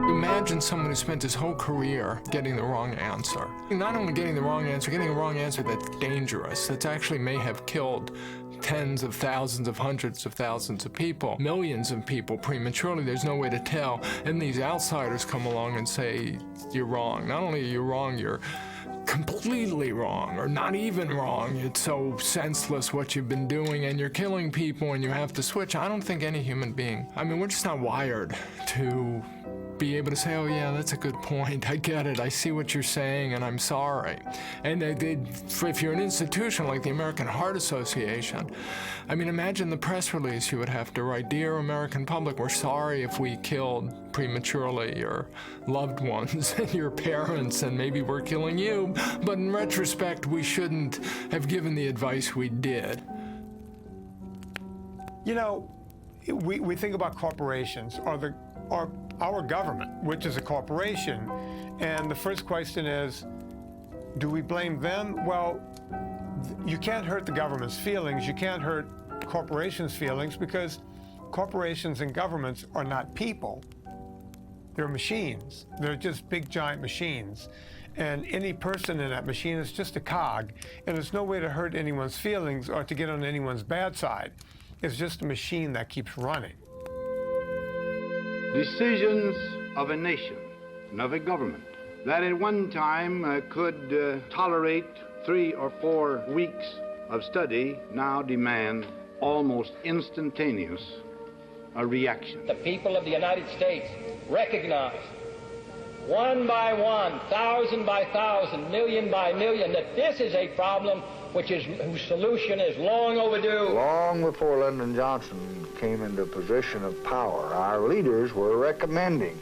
Imagine someone who spent his whole career getting the wrong answer. Not only getting the wrong answer, getting a wrong answer that's dangerous, that actually may have killed tens of thousands of hundreds of thousands of people, millions of people prematurely. There's no way to tell. And these outsiders come along and say, you're wrong. Not only are you wrong, you're completely wrong, or not even wrong. It's so senseless what you've been doing, and you're killing people, and you have to switch. I don't think any human being, we're just not wired to be able to say, oh yeah, that's a good point. I get it. I see what you're saying, and I'm sorry. And if you're an institution like the American Heart Association, imagine the press release you would have to write. Dear American public, we're sorry if we killed prematurely your loved ones and your parents, and maybe we're killing you, but in retrospect, we shouldn't have given the advice we did.
You know, we think about corporations or our government, which is a corporation, and the first question is, do we blame them? Well, you can't hurt the government's feelings. You can't hurt corporations' feelings, because corporations and governments are not people. They're machines. They're just big, giant machines. And any person in that machine is just a cog, and there's no way to hurt anyone's feelings or to get on anyone's bad side. It's just a machine that keeps running.
Decisions of a nation and of a government that at one time could tolerate 3 or 4 weeks of study now demand almost instantaneous a reaction.
The people of the United States recognize, one by one, thousand by thousand, million by million, that this is a problem whose solution is long overdue.
Long before Lyndon Johnson came into a position of power, our leaders were recommending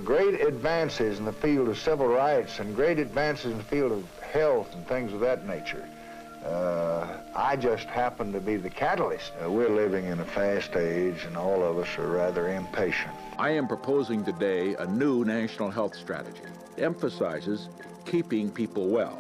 great advances in the field of civil rights and great advances in the field of health and things of that nature. I just happen to be the catalyst. We're living in a fast age, and all of us are rather impatient.
I am proposing today a new national health strategy. It emphasizes keeping people well,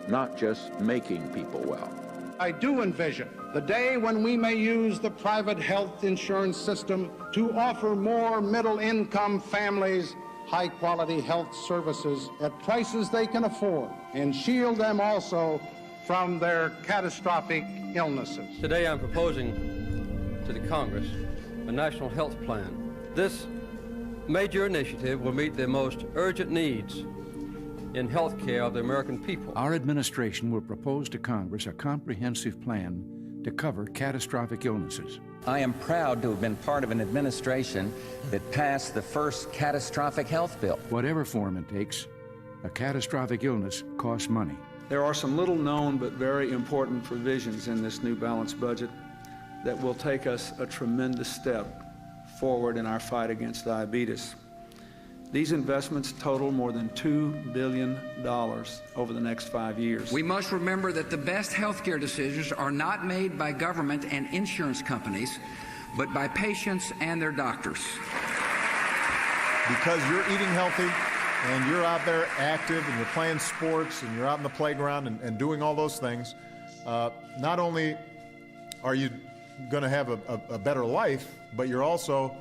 not just making people well.
I do envision the day when we may use the private health insurance system to offer more middle-income families high-quality health services at prices they can afford and shield them also from their catastrophic illnesses.
Today I'm proposing to the Congress a national health plan. This major initiative will meet the most urgent needs in health care of the American people.
Our administration will propose to Congress a comprehensive plan to cover catastrophic illnesses.
I am proud to have been part of an administration that passed the first catastrophic health bill.
Whatever form it takes, a catastrophic illness costs money.
There are some little known but very important provisions in this new balanced budget that will take us a tremendous step forward in our fight against diabetes. These investments total more than $2 billion over the next 5 years.
We must remember that the best healthcare decisions are not made by government and insurance companies, but by patients and their doctors.
Because you're eating healthy and you're out there active and you're playing sports and you're out in the playground and doing all those things, not only are you going to have a better life, but you're also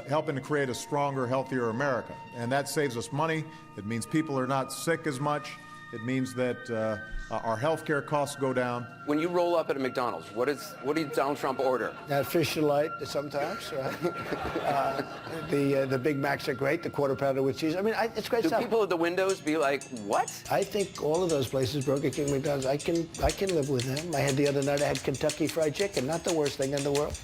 helping to create a stronger, healthier America. And that saves us money. It means people are not sick as much. It means that our health care costs go down.
When you roll up at a McDonald's, what does Donald Trump order?
Fish Delight sometimes, right? The Big Macs are great, the Quarter Pounder with cheese. I mean, it's great stuff.
Do people at the windows be like, what?
I think all of those places, Burger King, McDonald's, I can live with them. I had the other night, I had Kentucky Fried Chicken, not the worst thing in the world.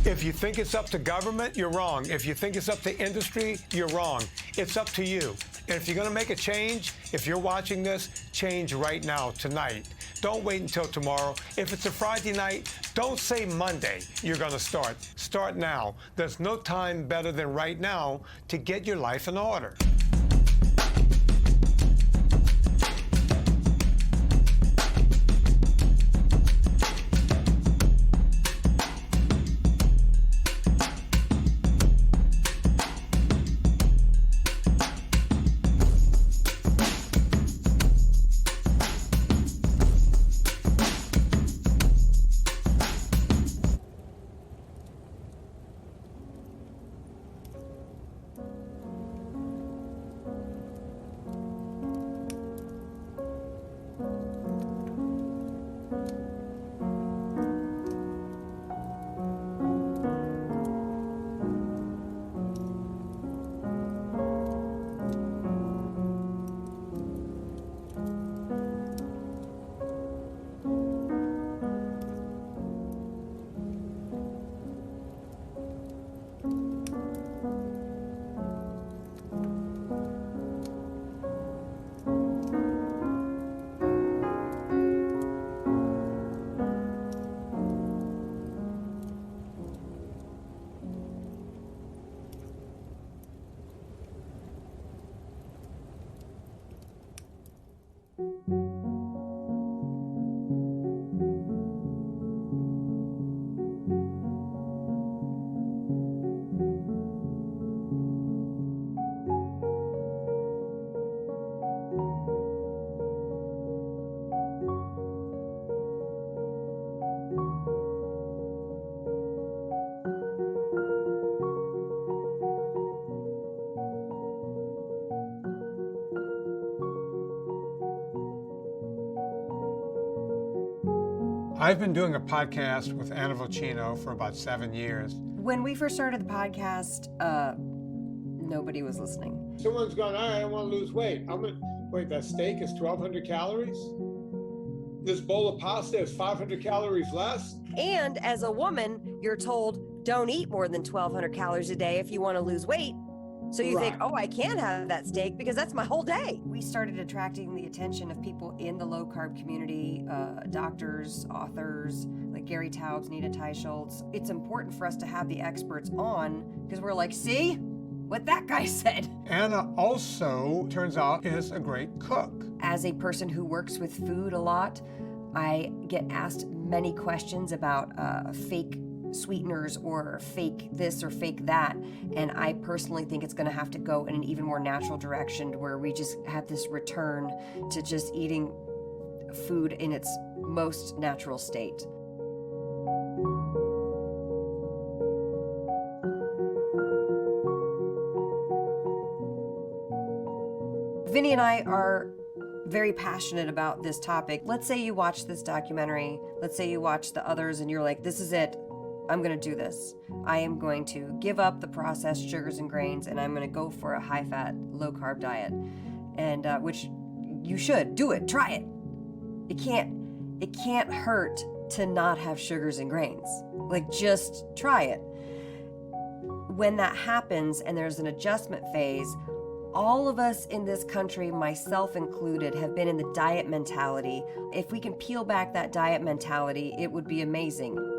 If you think it's up to government, you're wrong. If you think it's up to industry, you're wrong. It's up to you. And if you're going to make a change, if you're watching this, change right now, tonight. Don't wait until tomorrow. If it's a Friday night, don't say Monday you're going to start. Start now. There's no time better than right now to get your life in order. I've been doing a podcast with Anna Vocino for about 7 years.
When we first started the podcast, nobody was listening.
Someone's going, all right, I want to lose weight. Wait, that steak is 1,200 calories? This bowl of pasta is 500 calories less?
And as a woman, you're told, don't eat more than 1,200 calories a day if you want to lose weight. So you think, oh, I can have that steak because that's my whole day. We started attracting the attention of people in the low-carb community, doctors, authors, like Gary Taubes, Nita Teicholz. It's important for us to have the experts on because we're like, see what that guy said.
Anna also, turns out, is a great cook.
As a person who works with food a lot, I get asked many questions about fake sweeteners or fake this or fake that, and I personally think it's going to have to go in an even more natural direction where we just have this return to just eating food in its most natural state. Vinny and I are very passionate about this topic. Let's say you watch this documentary, let's say you watch the others and you're like, this is it. I'm going to do this. I am going to give up the processed sugars and grains and I'm going to go for a high-fat, low-carb diet. And which you should do it. Try it. It can't hurt to not have sugars and grains. Like, just try it. When that happens and there's an adjustment phase, all of us in this country, myself included, have been in the diet mentality. If we can peel back that diet mentality, it would be amazing.